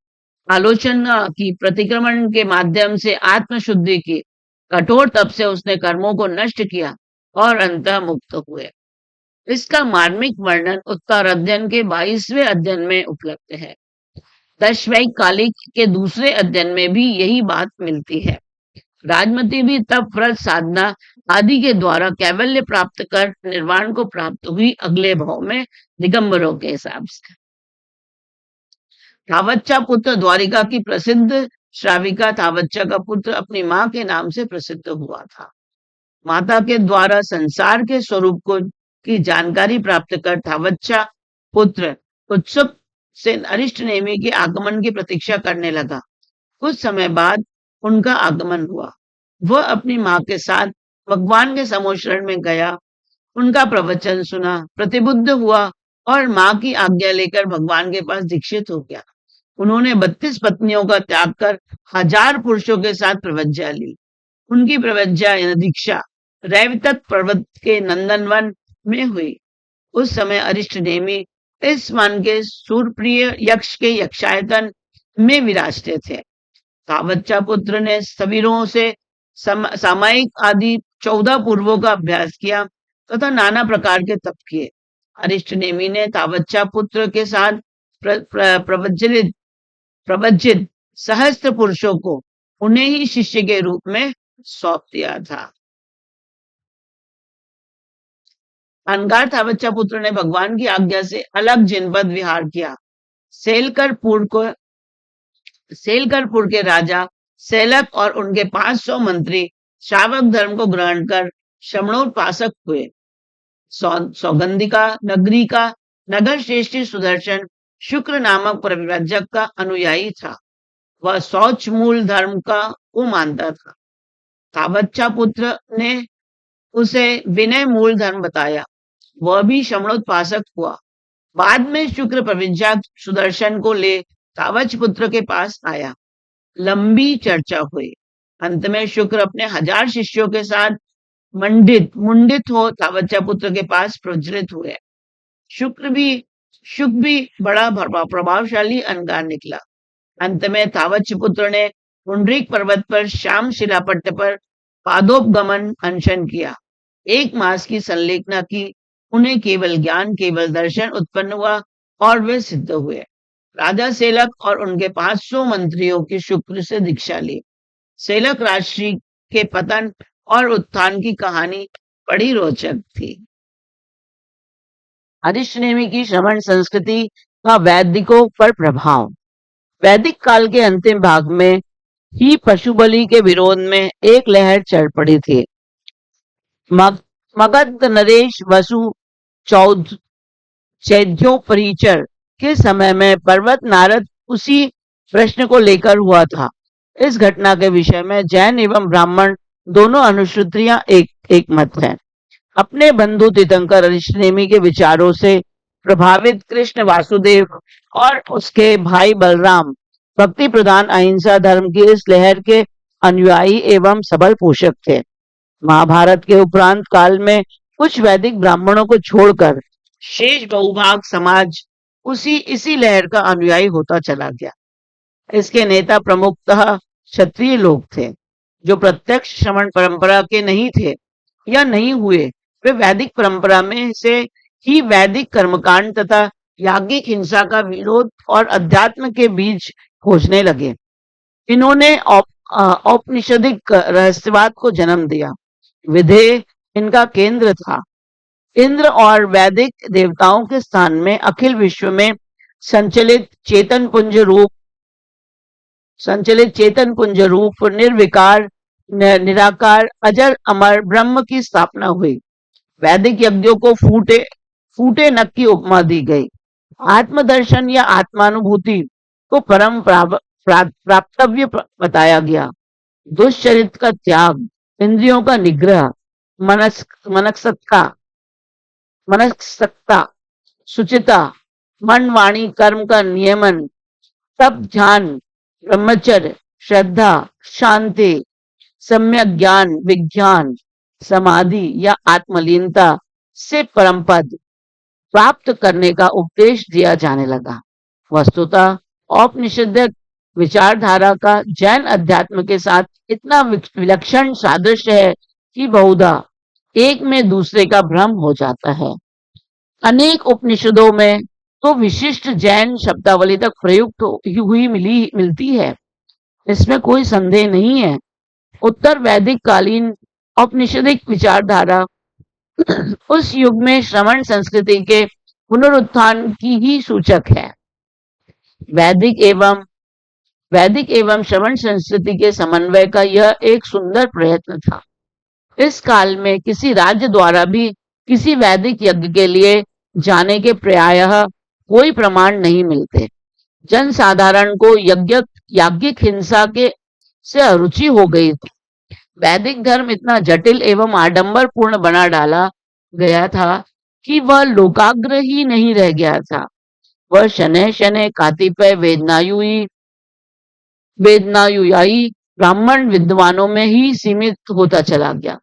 आलोचना की, प्रतिक्रमण के माध्यम से आत्मशुद्धि की। कठोर तप से उसने कर्मों को नष्ट किया और अंतः मुक्त हुए। इसका मार्मिक वर्णन उत्तर अध्ययन के 22वें अध्ययन में उपलब्ध है। दशवैक कालिक के दूसरे अध्ययन में भी यही बात मिलती है। राजमती भी तप, व्रत, साधना आदि के द्वारा कैवल्य प्राप्त कर निर्वाण को प्राप्त हुई, अगले भाव में दिगंबरों के हिसाब से। थावच्चा पुत्र द्वारिका की प्रसिद्ध श्राविका थावच्चा का पुत्र अपनी मां के नाम से प्रसिद्ध हुआ था। माता के द्वारा संसार के स्वरूप को की जानकारी प्राप्त कर थावच्चा पुत्र उत्सुक से अरिष्ट नेमि के आगमन की प्रतीक्षा करने लगा। कुछ समय बाद उनका आगमन हुआ। वह अपनी मां के साथ भगवान के समोशरण में गया, उनका प्रवचन सुना, प्रतिबुद्ध हुआ और मां की आज्ञा लेकर भगवान के पास दीक्षित हो गया। उन्होंने 32 पत्नियों का त्याग कर 1000 पुरुषों के साथ प्रवज्ञा ली। उनकी प्रवज्ञा दीक्षा रैवतक पर्वत के नंदनवन में हुई। उस समय अरिष्ट नेमि इस वन के सूरप्रिय यक्ष के यक्षायतन में विराजते थे। थावच्चा पुत्र ने सबीरों से सामायिक आदि 14 पूर्वों का अभ्यास किया तथा नाना प्रकार के तप किए। अरिष्ट नेमि ने थावच्चा पुत्र के साथ प्रवज्जित सहस्त्र पुरुषों को उन्हें ही शिष्य के रूप में सौंप दिया था। अनगार थावच्चा पुत्र ने भगवान की आज्ञा से अलग जिनपद विहार किया। सेलकरपुर के राजा सेलक और उनके 500 मंत्री श्रावक धर्म को ग्रहण कर श्रमणोपासक हुए। सौगंधिका नगरी का नगर श्रेष्ठी सुदर्शन शुक्र नामक परिव्राजक का अनुयायी था। वह शौच मूल धर्म को मानता था। थावच्चा पुत्र ने उसे विनय मूल धर्म बताया। वह भी श्रमणोपासक हुआ। बाद में शुक्र परिव्राजक सुदर्शन को ले थावच पुत्र के पास आया। लंबी चर्चा हुई। अंत में शुक्र अपने 1000 शिष्यों के साथ मुंडित हो थावच्चा पुत्र के पास प्रज्वलित हुए। शुक्र भी बड़ा प्रभावशाली अनगार निकला। अंत में थावच्च पुत्र ने पुंडरीक पर्वत पर श्याम शिलापट्ट पर पादोपगमन अनशन किया। 1 मास की संलेखना की। उन्हें केवल ज्ञान, केवल दर्शन उत्पन्न हुआ और वे सिद्ध हुए। राजा सेलक और उनके 500 मंत्रियों की शुक्र से दीक्षा ली। सेलक राजश्री के पतन और उत्थान की कहानी बड़ी रोचक थी। अरिष्ट नेमि की श्रमण संस्कृति का वैदिकों पर प्रभाव। वैदिक काल के अंतिम भाग में ही पशु बलि के विरोध में एक लहर चल पड़ी थी। मगध नरेश वसु चैध्योपरिचर के समय में पर्वत नारद उसी प्रश्न को लेकर हुआ था। इस घटना के विषय में जैन एवं ब्राह्मण दोनों अनुश्रुतियां एक मत हैं। अपने बंधु तीर्थंकर अरिष्ट नेमि के विचारों से प्रभावित कृष्ण वासुदेव और उसके भाई बलराम भक्ति प्रधान अहिंसा धर्म की इस लहर के अनुयायी एवं सबल पोषक थे। महाभारत के उपरांत काल में कुछ वैदिक ब्राह्मणों को छोड़कर शेष बहुभाग समाज इसी लहर का अनुयायी होता चला गया। इसके नेता प्रमुखतः क्षत्रिय लोग थे, जो प्रत्यक्ष श्रमण परंपरा के नहीं थे या नहीं हुए। वे वैदिक परंपरा में से ही वैदिक कर्मकांड तथा याज्ञिक हिंसा का विरोध और अध्यात्म के बीज खोजने लगे। इन्होंने औपनिषदिक रहस्यवाद को जन्म दिया। विधेय इनका केंद्र था। इंद्र और वैदिक देवताओं के स्थान में अखिल विश्व में संचलित चेतन पुंज रूप निर्विकार निराकार अजर अमर ब्रह्म की स्थापना हुई। वैदिक यज्ञों को फूटे नक की उपमा दी गई। आत्मदर्शन या आत्मानुभूति को परम प्राप्तव्य बताया गया। दुष्चरित का त्याग, इंद्रियों का निग्रह, मनस मनसकता मनसकता, सुचिता, मन वाणी कर्म का नियमन, तप ध्यान, ब्रह्मचर्य, श्रद्धा, शांति, सम्यक ज्ञान, विज्ञान, समाधि या आत्मलीनता से परम पद प्राप्त करने का उपदेश दिया जाने लगा। वस्तुतः औपनिषदिक विचारधारा का जैन अध्यात्म के साथ इतना विलक्षण सादृश्य है कि बहुधा एक में दूसरे का भ्रम हो जाता है। अनेक उपनिषदों में तो विशिष्ट जैन शब्दावली तक प्रयुक्त हुई मिलती है, इसमें कोई संदेह नहीं है। उत्तर वैदिक कालीन औपनिषदिक विचारधारा उस युग में श्रवण संस्कृति के पुनरुत्थान की ही सूचक है। वैदिक एवं श्रवण संस्कृति के समन्वय का यह एक सुंदर प्रयत्न था। इस काल में किसी राज्य द्वारा भी किसी वैदिक यज्ञ के लिए जाने के प्रायः कोई प्रमाण नहीं मिलते। जन साधारण को याज्ञिक हिंसा के से अरुचि हो गई थी। वैदिक धर्म इतना जटिल एवं आडंबर पूर्ण बना डाला गया था कि वह लोकाग्र ही नहीं रह गया था। वह शनैः शनैः कातिपय वेदनायुयायी ब्राह्मण विद्वानों में ही सीमित होता चला गया।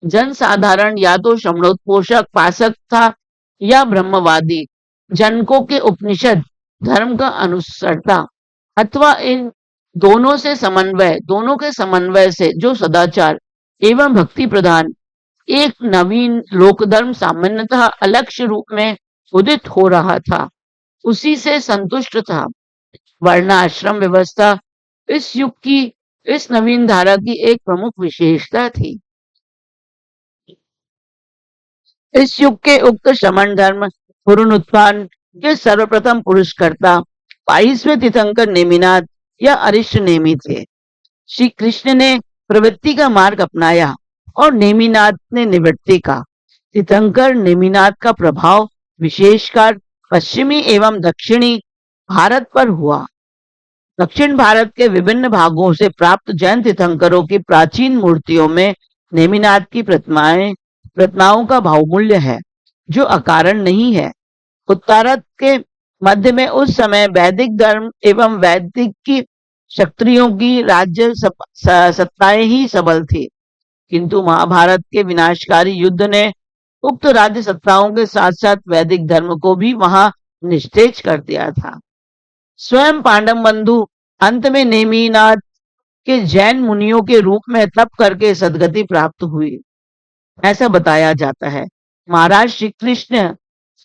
जन साधारण या तो श्रवणोत्पोषक पासक था या ब्रह्मवादी जनकों के उपनिषद धर्म का अनुसरता, अथवा इन दोनों के समन्वय से जो सदाचार एवं भक्ति प्रधान एक नवीन लोकधर्म सामान्यतः अलक्ष्य रूप में उदित हो रहा था, उसी से संतुष्ट था। वर्णाश्रम व्यवस्था इस युग की इस नवीन धारा की एक प्रमुख विशेषता थी। इस युग के उक्त श्रमण धर्म पुनरुत्थान के सर्वप्रथम पुरुषकर्ता 22वें तीर्थंकर नेमिनाथ या अरिष्ट नेमि थे। श्री कृष्ण ने प्रवृत्ति का मार्ग अपनाया और नेमिनाथ ने निवृत्ति का। तीर्थंकर नेमिनाथ का प्रभाव विशेषकर पश्चिमी एवं दक्षिणी भारत पर हुआ। दक्षिण भारत के विभिन्न भागों से प्राप्त जैन तीर्थंकरों की प्राचीन मूर्तियों में नेमिनाथ की प्रतिमाओं का बहुमूल्य है, जो अकारण नहीं है। उत्तरार्ध के मध्य में उस समय वैदिक धर्म एवं वैदिक की क्षत्रियों की राज्य सत्ताएं ही सबल थी, किंतु महाभारत के विनाशकारी युद्ध ने उक्त राज्य सत्ताओं के साथ साथ वैदिक धर्म को भी वहां निस्तेज कर दिया था। स्वयं पांडव बंधु अंत में नेमिनाथ के जैन मुनियों के रूप में तप करके सदगति प्राप्त हुई, ऐसा बताया जाता है। महाराज श्री कृष्ण,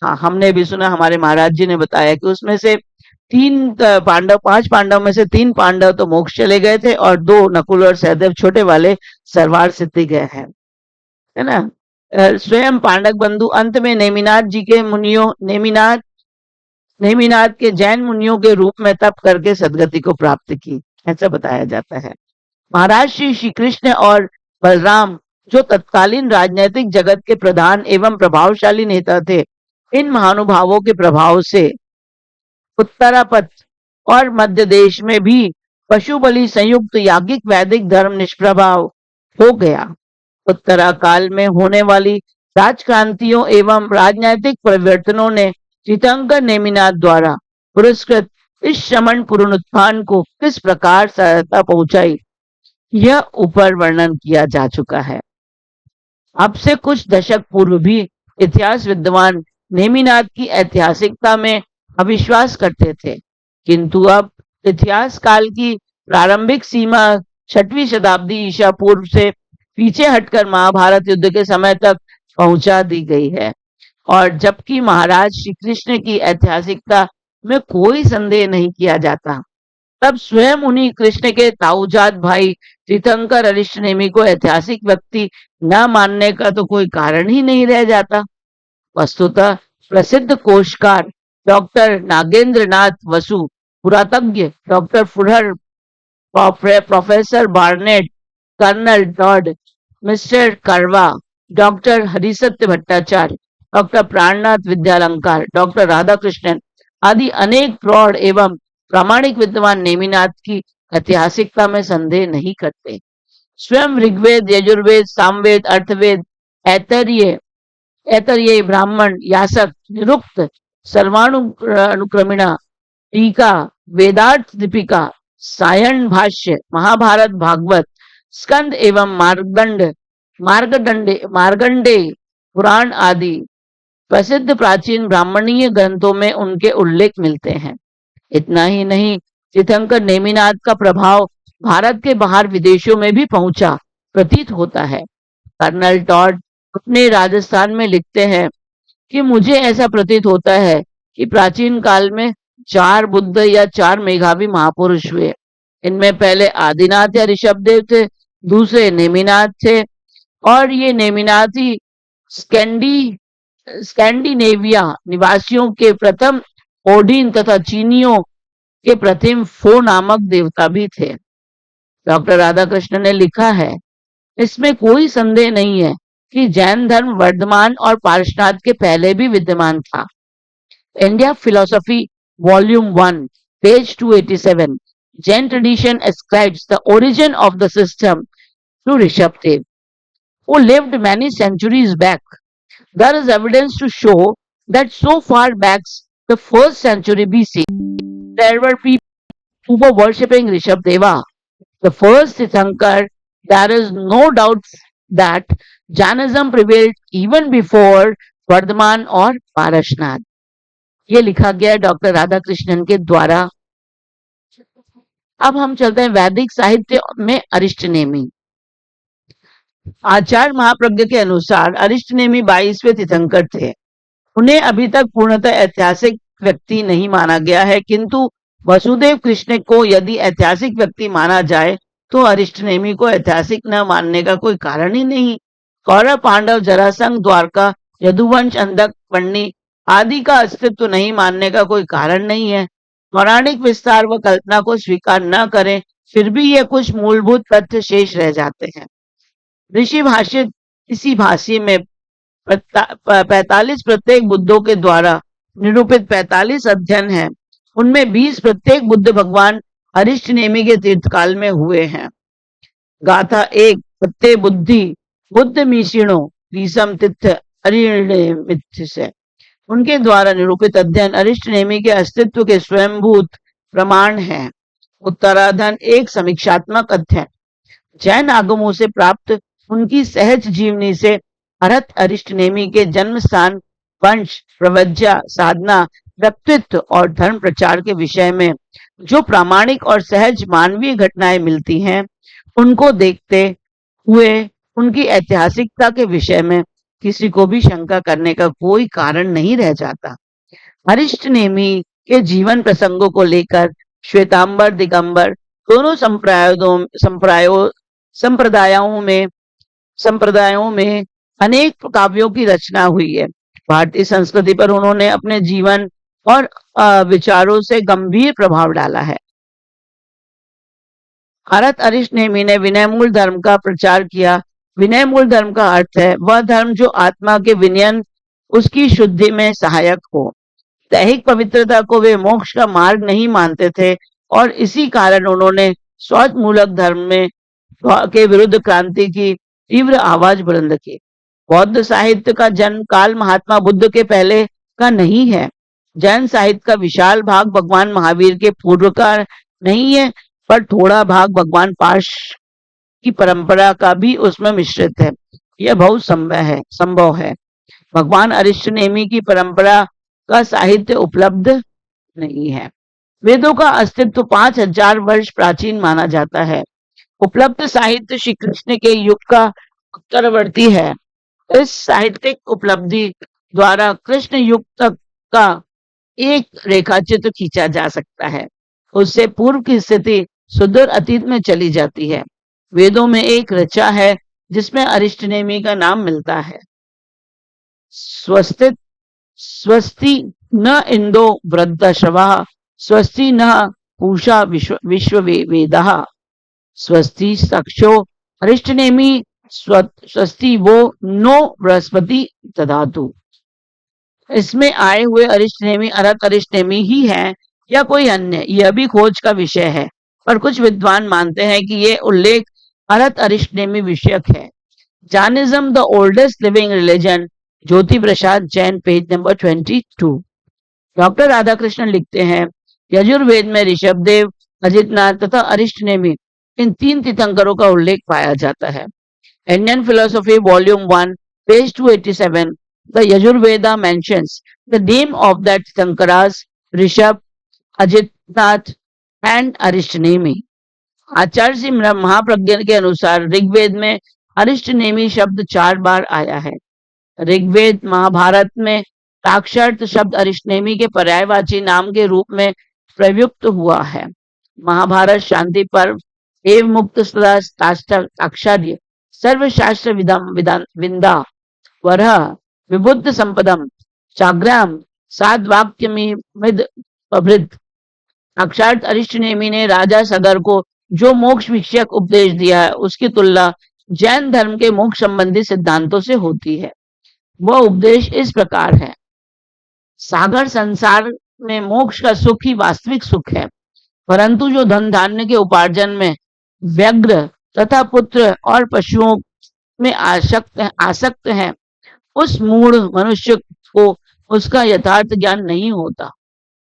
हाँ हमने भी सुना, हमारे महाराज जी ने बताया कि उसमें से 5 पांडव में से 3 पांडव तो मोक्ष चले गए थे और 2 नकुल और सहदेव छोटे वाले सरवार सिद्धि गए हैं, है ना। स्वयं पांडव बंधु अंत में नेमिनाथ के जैन मुनियों के रूप में तप करके सदगति को प्राप्त की, ऐसा बताया जाता है। महाराज श्री कृष्ण और बलराम जो तत्कालीन राजनीतिक जगत के प्रधान एवं प्रभावशाली नेता थे, इन महानुभावों के प्रभाव से उत्तरापथ और मध्य देश में भी पशु बलि संयुक्त याज्ञिक वैदिक धर्म निष्प्रभाव हो गया। उत्तराकाल में होने वाली राजक्रांतियों एवं राजनैतिक परिवर्तनों ने तीर्थंकर नेमिनाथ द्वारा पुरस्कृत इस श्रमण पुनरुत्थान को किस प्रकार सहायता पहुंचाई, यह ऊपर वर्णन किया जा चुका है। अब से कुछ दशक पूर्व भी इतिहास विद्वान नेमिनाथ की ऐतिहासिकता में अविश्वास करते थे, किंतु अब इतिहास काल की प्रारंभिक सीमा 6वीं शताब्दी ईसा पूर्व से पीछे हटकर महाभारत युद्ध के समय तक पहुंचा दी गई है। और जबकि महाराज श्री कृष्ण की ऐतिहासिकता में कोई संदेह नहीं किया जाता, तब स्वयं उन्हीं कृष्ण के ताऊजाद भाई तीर्थंकर अरिष्ट नेमि को ऐतिहासिक व्यक्ति न मानने का तो कोई कारण ही नहीं रह जाता। वस्तुतः प्रसिद्ध कोशकार डॉक्टर नागेंद्र नाथ वसु, पुरातज्ञ doctor Fuhrer, professor Barnett, colonel Tod, mister करवा, doctor Harisatya Bhattacharya, doctor Prannath Vidyalankar, doctor Radhakrishnan आदि अनेक प्रौढ़ एवं प्रामाणिक विद्वान नेमिनाथ की ऐतिहासिकता में संदेह नहीं करते। स्वयं ऋग्वेद, यजुर्वेद, सामवेद, अर्थवेद, ऐतरेय ऐतरेय, ब्राह्मण, यासक, निरुक्त, सर्वानुक्रमिणा, टीका, वेदार्थ दीपिका, सायण भाष्य, महाभारत, भागवत, स्कंद एवं मार्गंडे पुराण आदि प्रसिद्ध प्राचीन ब्राह्मणीय ग्रंथों में उनके उल्लेख मिलते हैं। इतना ही नहीं, तीर्थंकर नेमिनाथ का प्रभाव भारत के बाहर विदेशों में भी पहुंचा प्रतीत होता है। कर्नल टॉड अपने राजस्थान में लिखते हैं कि मुझे ऐसा प्रतीत होता है कि प्राचीन काल में 4 बुद्ध या 4 मेधावी महापुरुष हुए। इनमें पहले आदिनाथ या ऋषभदेव थे, दूसरे नेमिनाथ थे, और ये नेमिनाथी स्कैंडिनेविया निवासियों के प्रथम ओडिन तथा चीनियों के प्रथम फो नामक देवता भी थे। डॉक्टर राधाकृष्णन ने लिखा है, इसमें कोई संदेह नहीं है कि जैन धर्म वर्धमान और पारसनाथ के पहले भी विद्यमान था। India philosophy volume 1 page 287, Jain tradition ascribes the origin of the system to Rishabdev, who lived many centuries back. There is evidence to show that so far back the 1st century BC, there were people who were worshipping Rishabdeva, the first Tirthankar. There is no doubt that Jainism prevailed even before Vardhaman और पारसनाथ। ये लिखा गया doctor Radhakrishnan के द्वारा। अब हम चलते हैं वैदिक साहित्य में अरिष्टनेमी। आचार्य महाप्रज्ञ के अनुसार अरिष्टनेमी 22वें तीर्थंकर थे। उन्हें अभी तक पूर्णतः ऐतिहासिक व्यक्ति नहीं माना गया है, किंतु वसुदेव कृष्ण को यदि ऐतिहासिक व्यक्ति माना जाए तो अरिष्टनेमी को ऐतिहासिक न मानने का कोई कारण ही नहीं। कौरव, पांडव, जरासंध, द्वारका, यदुवंश, अंधक, पन्नी आदि का अस्तित्व नहीं मानने का कोई कारण नहीं है। पौराणिक विस्तार व कल्पना को स्वीकार न करें, फिर भी ये कुछ मूलभूत तथ्य शेष रह जाते हैं। ऋषि भाष्य इसी भाष्य में 45 प्रत्येक बुद्धों के द्वारा निरूपित 45 अध्ययन हैं। उनमें 20 प्रत्येक बुद्ध भगवान अरिष्टनेमी के तीर्थकाल में हुए हैं। गाथा 1 सत्य बुद्धि बुद्ध मीशिणो रीसम तीर्थ अरिणेमिथ से उनके द्वारा निरूपित अध्ययन अरिष्टनेमी के अस्तित्व के स्वयंभूत प्रमाण हैं। उत्तराधन 1 समीक्षात्मक अध्ययन जैन आगमों से प्राप्त उनकी सहज जीवनी से अरहत अरिष्टनेमी के जन्म स्थान, वंश, प्रवज्जा, साधना, व्यक्तित्व और धर्म प्रचार के विषय में जो प्रामाणिक और सहज मानवीय घटनाएं मिलती हैं, उनको देखते हुए उनकी ऐतिहासिकता के विषय में किसी को भी शंका करने का कोई कारण नहीं रह जाता। अरिष्टनेमी के जीवन प्रसंगों को लेकर श्वेतांबर, दिगंबर दोनों संप्रदायों में अनेक काव्यों की रचना हुई है। भारतीय संस्कृति पर उन्होंने अपने जीवन और विचारों से गंभीर प्रभाव डाला है। अरहत अरिष्टनेमी ने विनय मूल धर्म का प्रचार किया। विनय मूल धर्म का अर्थ है वह धर्म जो आत्मा के विनयन, उसकी शुद्धि में सहायक हो। दैहिक पवित्रता को वे मोक्ष का मार्ग नहीं मानते थे और इसी कारण उन्होंने स्वत मूलक धर्म में के विरुद्ध क्रांति की तीव्र आवाज बुलंद की। बौद्ध साहित्य का जन्म काल महात्मा बुद्ध के पहले का नहीं है। जैन साहित्य का विशाल भाग भगवान महावीर के पूर्व का नहीं है, पर थोड़ा भाग भगवान पार्श की परंपरा का भी उसमें मिश्रित है। यह बहुत संभव है। भगवान अरिष्टनेमी की परंपरा का साहित्य उपलब्ध नहीं है। वेदों का अस्तित्व 5000 वर्ष प्राचीन माना जाता है। उपलब्ध साहित्य श्री कृष्ण के युग का उत्तरवर्ती है। इस साहित्यिक उपलब्धि द्वारा कृष्ण युग तक का एक रेखाचित्र खींचा जा सकता है। उससे पूर्व की स्थिति सुदूर अतीत में चली जाती है। वेदों में एक ऋचा है जिसमें अरिष्टनेमी का नाम मिलता है। स्वस्ति न इंदो वृद्धश्रवा स्वस्ति न पूषा विश्व वेदः स्वस्ति सक्षो अरिष्टनेमी स्वस्ति वो नो बृहस्पति दधातु। इसमें आए हुए अरिष्टनेमी अरहत अरिष्टनेमी ही है या कोई अन्य, यह भी खोज का विषय है, पर कुछ विद्वान मानते हैं कि ये उल्लेख अर्थ अरिष्टनेमी विषयक है। Jainism the oldest living religion, Jyoti Prasad Jain, page number 22। Doctor Radhakrishnan लिखते हैं, यजुर्वेद में ऋषभदेव, अजितनाथ तथा अरिष्टनेमी इन 3 तीर्थंकरों का उल्लेख पाया जाता है। Indian philosophy volume 1 page 287, the Yajurveda mentions the name of the Tirthankaras Rishabha, Ajitnath and Arishtanemi. Acharya Shri Mahapragya के अनुसार ऋग्वेद में अरिष्टनेमी शब्द 4 बार आया है। ऋग्वेद महाभारत में साक्षात शब्द अरिष्टनेमी के पर्यायवाची नाम के रूप में प्रयुक्त हुआ है। महाभारत शांति पर्व एवं मुक्त साक्षार्य सर्वशास्त्र विंदा वरह विबुद्ध संपदम चाग्राम सात वाक्य मिद प्रभृत। साक्षात अरिष्टनेमी ने राजा सगर को जो मोक्ष विषयक उपदेश दिया है उसकी तुलना जैन धर्म के मोक्ष संबंधी सिद्धांतों से होती है। वह उपदेश इस प्रकार है, सागर संसार में मोक्ष का सुख ही वास्तविक सुख है, परंतु जो धन धान्य के उपार्जन में व्यग्र तथा पुत्र और पशुओं में आसक्त हैं, उस मूढ़ मनुष्य को उसका यथार्थ ज्ञान नहीं होता।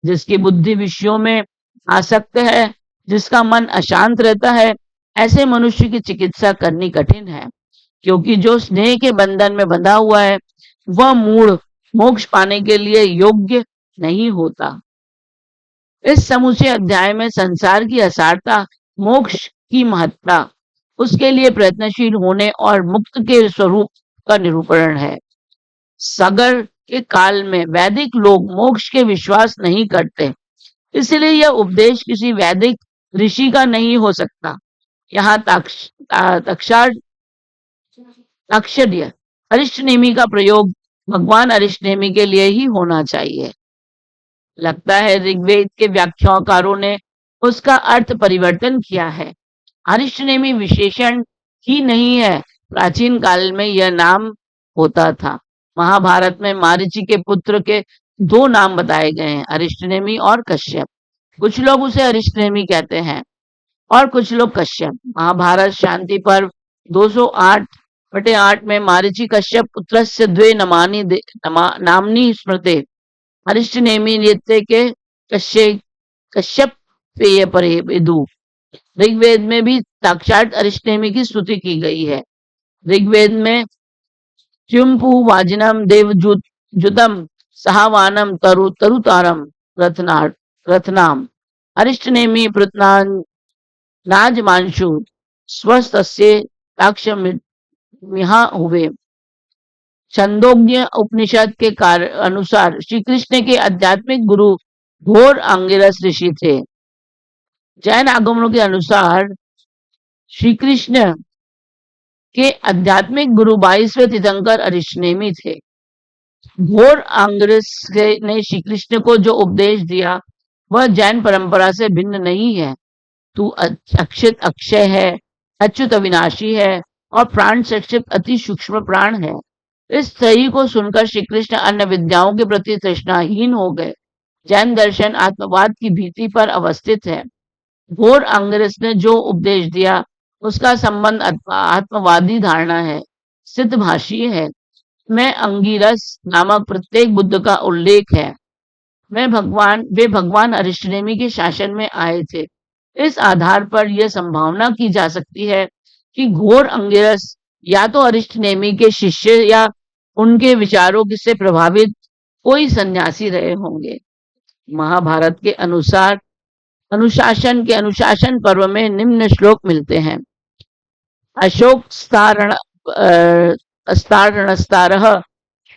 जिसकी बुद्धि विषयों में आसक्त है, जिसका मन अशांत रहता है, ऐसे मनुष्य की चिकित्सा करनी कठिन है, क्योंकि जो स्नेह के बंधन में बंधा हुआ है वह मूढ़ मोक्ष पाने के लिए योग्य नहीं होता। इस समूचे अध्याय में संसार की असारता, मोक्ष की महत्ता, उसके लिए प्रयत्नशील होने और मुक्त के स्वरूप का निरूपण है। सगर के काल में वैदिक लोग मोक्ष के विश्वास नहीं करते, इसलिए यह उपदेश किसी वैदिक ऋषि का नहीं हो सकता। यहाँ ताक्षर्य अरिष्टनेमी का प्रयोग भगवान अरिष्टनेमी के लिए ही होना चाहिए। लगता है ऋग्वेद के व्याख्याकारों ने उसका अर्थ परिवर्तन किया है। अरिष्टनेमी विशेषण ही नहीं है, प्राचीन काल में यह नाम होता था। महाभारत में मारीची के पुत्र के 2 नाम बताए गए हैं, अरिष्टनेमी और कश्यप। कुछ लोग उसे अरिष्टनेमी कहते हैं और कुछ लोग कश्यप। महाभारत शांति पर्व 208/8 में मारीची कश्यप पुत्रस्य द्वे नामनी स्मृते अरिष्टनेमी नृत्य के कश्यप पेय परे विदु। ऋग्वेद में भी साक्षात अरिष्टनेमी की स्तुति की गई है। ऋग्वेद में च्युम्पु वाजिनम देवजुतम सहावानम तरुतारम रथनाम अरिष्टनेमी नाजमांशु स्वस्तस्य ताक्षमिहा हुए। छंदोग्य उपनिषद के अनुसार श्री कृष्ण के आध्यात्मिक गुरु घोर अंगिरस ऋषि थे। जैन आगमों के अनुसार श्री कृष्ण के आध्यात्मिक गुरु 22वें तीर्थंकर अरिष्टनेमी थे। घोर अंगिरस ने श्री कृष्ण को जो उपदेश दिया वह जैन परंपरा से भिन्न नहीं है। तू अक्षित अक्षय है, अच्युत अविनाशी है और प्राण सक्षित अति सूक्ष्म प्राण है। इस सही को सुनकर श्री कृष्ण अन्य विद्याओं के प्रति तृष्णाहीन हो गए। जैन दर्शन आत्मवाद की भीति पर अवस्थित है। घोर अंगिरस ने जो उपदेश दिया उसका संबंध आत्मवादी धारणा है, सिद्धभाषी है। मैं अंगिरस नामक प्रत्येक बुद्ध का उल्लेख है। वे भगवान अरिष्टनेमी के शासन में आए थे। इस आधार पर यह संभावना की जा सकती है कि घोर अंगिरस या तो अरिष्टनेमी के शिष्य या उनके विचारों से प्रभावित कोई सन्यासी रहे होंगे। महाभारत के अनुसार अनुशासन पर्व में निम्न श्लोक मिलते हैं। अशोक स्तारणस्तारः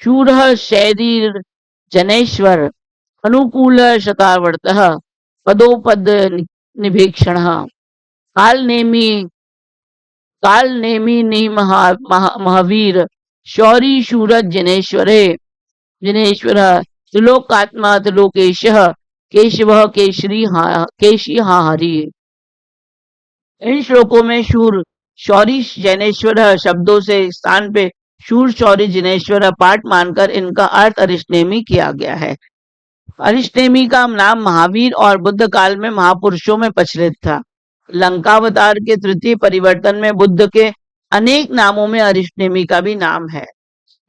शूरः शैरीर जनेश्वर अनुकूल शतावर्तः पदोपद निभीक्षणः कालनेमी महावीर शौरी शूरज जनेश्वर त्रिलोकात्मा त्रिलोकेशः केशवः केशी हरि। इन श्लोकों में शूर शौरी जैनेश्वर शब्दों से स्थान पे शूर शौरी जिनेश्वर पाठ मानकर इनका अर्थ अरिष्टनेमी किया गया है। अरिष्टनेमी का नाम महावीर और बुद्ध काल में महापुरुषों में प्रचलित था। लंकावतार के तृतीय परिवर्तन में बुद्ध के अनेक नामों में अरिष्टनेमी का भी नाम है।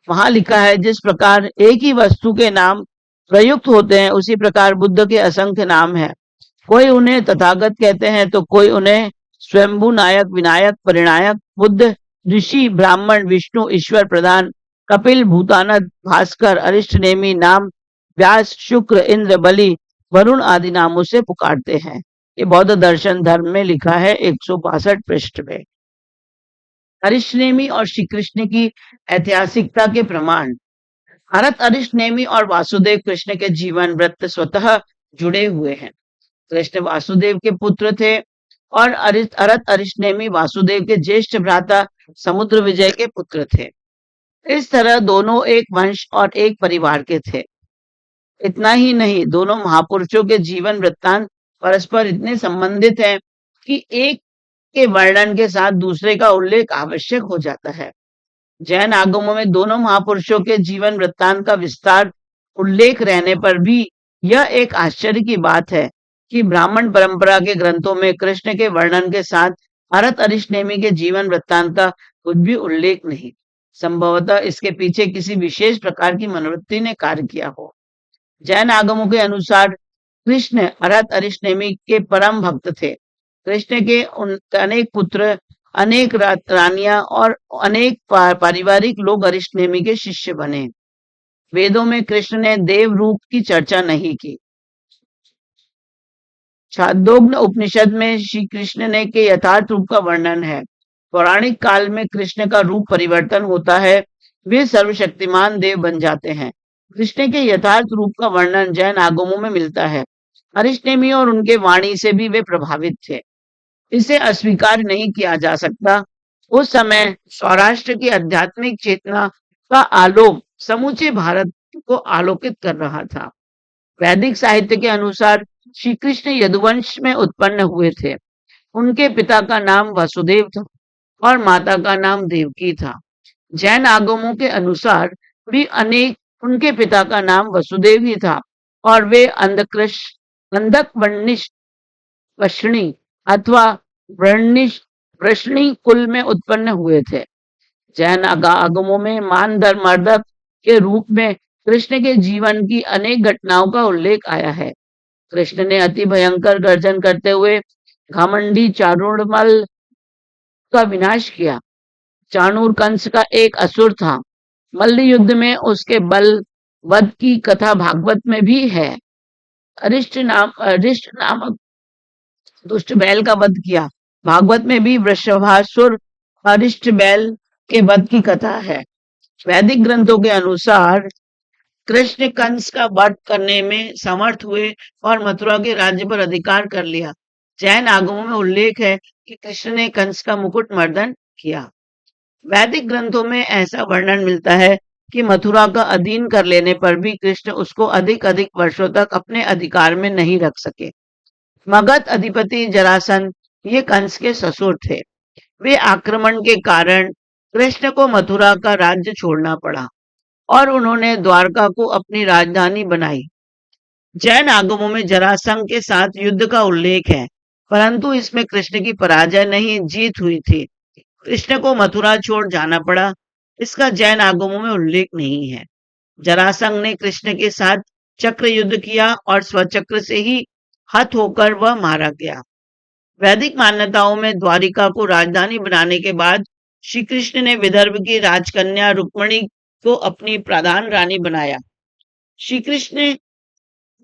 वहां लिखा है, जिस प्रकार एक ही वस्तु के नाम प्रयुक्त होते हैं उसी प्रकार बुद्ध के असंख्य नाम हैं। कोई उन्हें तथागत कहते हैं तो कोई उन्हें स्वयंभू नायक, विनायक, परिणायक, बुद्ध, ऋषि, ब्राह्मण, विष्णु, ईश्वर प्रधान, कपिल, भूतानद, भास्कर, अरिष्टनेमी नाम, व्यास, शुक्र, इंद्र, बलि, वरुण आदि नामों से पुकारते हैं। ये बौद्ध दर्शन धर्म में लिखा है 162 पृष्ठ में। अरिष्टनेमी और श्री कृष्ण की ऐतिहासिकता के प्रमाण। भरत अरिष्टनेमी और वासुदेव कृष्ण के जीवन वृत्त स्वतः जुड़े हुए हैं। कृष्ण वासुदेव के पुत्र थे और अरत अरिष्टनेमी वासुदेव के ज्येष्ठ भ्राता समुद्र विजय के पुत्र थे। इस तरह दोनों एक वंश और एक परिवार के थे। इतना ही नहीं, दोनों महापुरुषों के जीवन वृत्तांत परस्पर इतने संबंधित हैं कि एक के वर्णन के साथ दूसरे का उल्लेख आवश्यक हो जाता है। जैन आगमों में दोनों महापुरुषों के जीवन वृत्तांत का विस्तार उल्लेख रहने पर भी यह एक आश्चर्य की बात है कि ब्राह्मण परंपरा के ग्रंथों में कृष्ण के वर्णन के साथ भरत अरिष्टनेमी के जीवन वृत्तांत का कुछ भी उल्लेख नहीं। संभवतः इसके पीछे किसी विशेष प्रकार की मनोवृत्ति ने कार्य किया हो। जैन आगमों के अनुसार कृष्ण भरत अरिष्टनेमी के परम भक्त थे। कृष्ण के अनेक पुत्र, अनेक रानियां और अनेक पारिवारिक लोग अरिष्टनेमी के शिष्य बने। वेदों में कृष्ण ने देव रूप की चर्चा नहीं की। छांदोग्य उपनिषद में श्री कृष्ण ने के यथार्थ रूप का वर्णन है। पौराणिक काल में कृष्ण का रूप परिवर्तन होता है, वे सर्वशक्तिमान देव बन जाते हैं। कृष्ण के यथार्थ रूप का वर्णन जैन आगमों में मिलता है। अरिष्टनेमी और उनके वाणी से भी वे प्रभावित थे। इसे अस्वीकार नहीं किया जा सकता। उस समय सौराष्ट्र की आध्यात्मिक चेतना का आलोक समूचे भारत को आलोकित कर रहा था। वैदिक साहित्य के अनुसार श्री कृष्ण यदुवंश में उत्पन्न हुए थे। उनके पिता का नाम वसुदेव था और माता का नाम देवकी था। जैन आगमों के अनुसार भी उनके पिता का नाम वसुदेव ही था और वे अंधक वृष्णि अथवा वृष्णि कुल में उत्पन्न हुए थे। जैन आगमों में मानधर्मर्धक के रूप में कृष्ण के जीवन की अनेक घटनाओं का उल्लेख आया है। कृष्ण ने अति भयंकर गर्जन करते हुए घमंडी चाणूरमल का विनाश किया। चाणूर कंस का एक असुर था। मल्ल युद्ध में उसके बल वध की कथा भागवत में भी है। अरिष्ट नामक दुष्ट बैल का वध किया। भागवत में भी वृषभासुर अरिष्ट बैल के वध की कथा है। वैदिक ग्रंथों के अनुसार कृष्ण कंस का वध करने में समर्थ हुए और मथुरा के राज्य पर अधिकार कर लिया। जैन आगमों में उल्लेख है कि कृष्ण ने कंस का मुकुट मर्दन किया। वैदिक ग्रंथों में ऐसा वर्णन मिलता है कि मथुरा का अधीन कर लेने पर भी कृष्ण उसको अधिक वर्षों तक अपने अधिकार में नहीं रख सके। मगध अधिपति जरासंध ये कंस के ससुर थे। वे आक्रमण के कारण कृष्ण को मथुरा का राज्य छोड़ना पड़ा और उन्होंने द्वारका को अपनी राजधानी बनाई। जैन आगमों में जरासंध के साथ युद्ध का उल्लेख है, परंतु इसमें कृष्ण की पराजय नहीं, जीत हुई थी। कृष्ण को मथुरा छोड़ जाना पड़ा, इसका जैन आगमों में उल्लेख नहीं है। जरासंध ने कृष्ण के साथ चक्र युद्ध किया और स्वचक्र से ही हत होकर वह मारा गया। वैदिक मान्यताओं में द्वारिका को राजधानी बनाने के बाद श्री कृष्ण ने विदर्भ की राजकन्या रुक्मणी को अपनी प्रधान रानी बनाया। श्री कृष्ण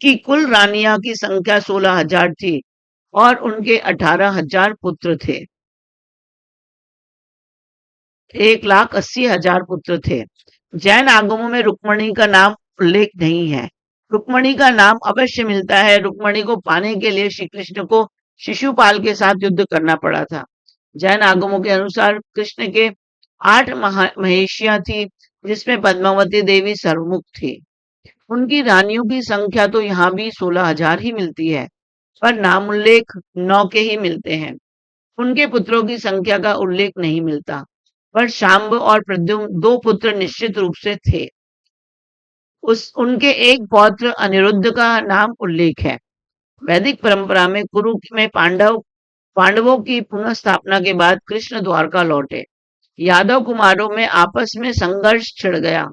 की कुल रानियां की संख्या 16,000 थी और उनके 18,000 पुत्र थे। 1,80,000 पुत्र थे। जैन आगमों में रुक्मणी का नाम उल्लेख नहीं है। रुक्मणी का नाम अवश्य मिलता है। रुक्मणी को पाने के लिए श्री कृष्ण को शिशुपाल के साथ युद्ध करना पड़ा था। जैन आगमों के अनुसार कृष्ण के 8 महेशियां थी, जिसमें पद्मावती देवी सर्वमुख थी। उनकी रानियों की संख्या तो यहाँ भी 16,000 ही मिलती है, पर नाम उल्लेख 9 के ही मिलते हैं। उनके पुत्रों की संख्या का उल्लेख नहीं मिलता, पर शांब और प्रद्युम्न 2 पुत्र निश्चित रूप से थे। उनके एक पौत्र अनिरुद्ध का नाम उल्लेख है। वैदिक परंपरा में कुरु में पांडव पांडवों की पुनः स्थापना के बाद कृष्ण द्वारका लौटे। यादव कुमारों में आपस में संघर्ष छिड़ गया।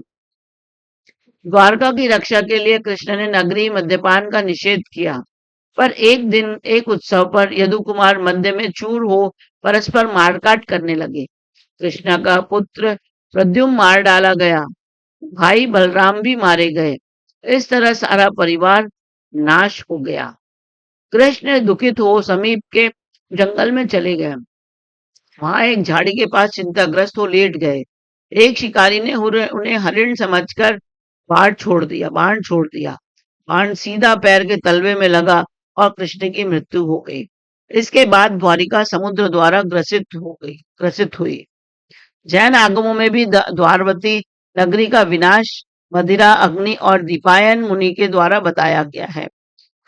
द्वारका की रक्षा के लिए कृष्ण ने नगरी मद्यपान का निषेध किया। पर एक दिन एक उत्सव पर यदु कुमार मध्य में चूर हो परस्पर मारकाट करने लगे। कृष्ण का पुत्र प्रद्युम्न मार डाला गया, भाई बलराम भी मारे गए। इस तरह सारा परिवार नाश हो गया। कृष्ण दुखित हो समीप के जंगल में चले गए। वहां एक झाड़ी के पास चिंताग्रस्त हो लेट गए। एक शिकारी ने उन्हें हरिण समझकर बाण छोड़ दिया। बाण सीधा पैर के तलवे में लगा और कृष्ण की मृत्यु हो गई। इसके बाद द्वारिका समुद्र द्वारा ग्रसित हुई। जैन आगमों में भी द्वारवती नगरी का विनाश मदिरा अग्नि और दीपायन मुनि के द्वारा बताया गया है।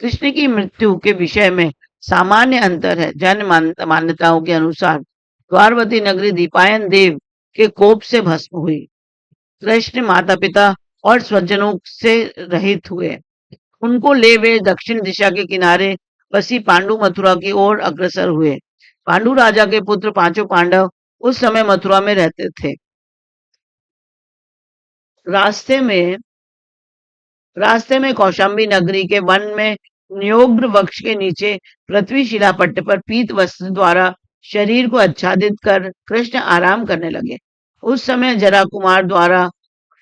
कृष्ण की मृत्यु के विषय में सामान्य अंतर है। जैन मान्यताओं के अनुसार द्वारवती नगरी दीपायन देव के कोप से भस्म हुई। कृष्ण माता पिता और स्वजनों से रहित हुए। उनको ले वे दक्षिण दिशा के किनारे बसी पांडु मथुरा की ओर अग्रसर हुए। पांडु राजा के पुत्र पांचों पांडव उस समय मथुरा में रहते थे। रास्ते में कौशाम्बी नगरी के वन में न्योग्र वृक्ष के नीचे पृथ्वी शिलापट्ट पर पीत वस्त्र द्वारा शरीर को आच्छादित कर कृष्ण आराम करने लगे। उस समय जरा कुमार द्वारा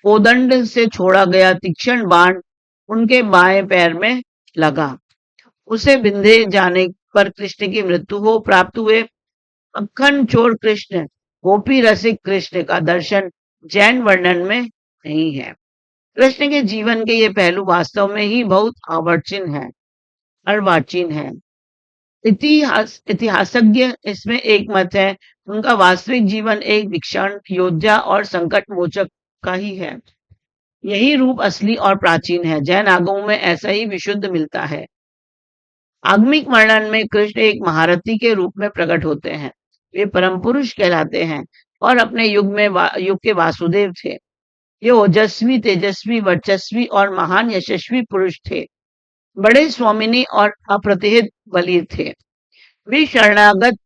कोदंड से छोड़ा गया तीक्ष्ण बाण उनके बाएं पैर में लगा। उसे बिंधे जाने पर कृष्ण की मृत्यु हो प्राप्त हुए। अखंड चोर कृष्ण, गोपी रसिक कृष्ण का दर्शन जैन वर्णन में नहीं है। कृष्ण के जीवन के ये पहलू वास्तव में ही बहुत अर्वाचीन है। इतिहासज्ञ इसमें एक मत है। उनका वास्तविक जीवन एक विक्षण योद्धा और संकट मोचक का ही है। यही रूप असली और प्राचीन है। जैन आगमों में ऐसा ही विशुद्ध मिलता है। आगमिक वर्णन में कृष्ण एक महारथी के रूप में प्रकट होते हैं। वे परम पुरुष कहलाते हैं और अपने युग के वासुदेव थे। ये ओजस्वी, तेजस्वी, वर्चस्वी और महान यशस्वी पुरुष थे। बड़े स्वामिनी और अप्रतिहित बलि थे। वे शरणागत,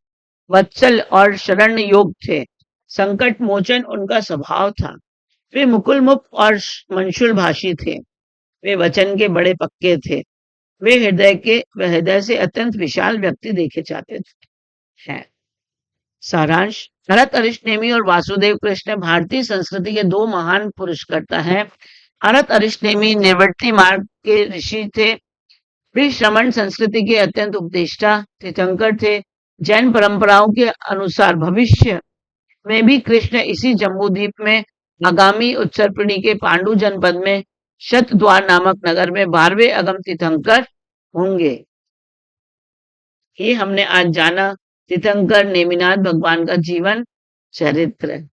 वत्सल और शरण योग थे। संकट मोचन उनका स्वभाव था। वे मुकुल मुक्त और मंशुल भाषी थे। वे वचन के बड़े पक्के थे। वे हृदय से अत्यंत विशाल व्यक्ति देखे जाते हैं। सारांश, भरत अरिष्टनेमी और वासुदेव कृष्ण भारतीय संस्कृति के दो महान पुरुषकर्ता हैं। भरत अरिष्टनेमी निवृत्ति मार्ग के ऋषि थे। वे श्रमण संस्कृति के अत्यंत उपदेष्टा तीर्थंकर थे। जैन परंपराओं के अनुसार भविष्य में भी कृष्ण इसी जम्बूद्वीप में आगामी उत्तरपिणी के पांडु जनपद में शतद्वार नामक नगर में 12वें अगम तीर्थंकर होंगे। ये हमने आज जाना तीर्थंकर नेमिनाथ भगवान का जीवन चरित्र।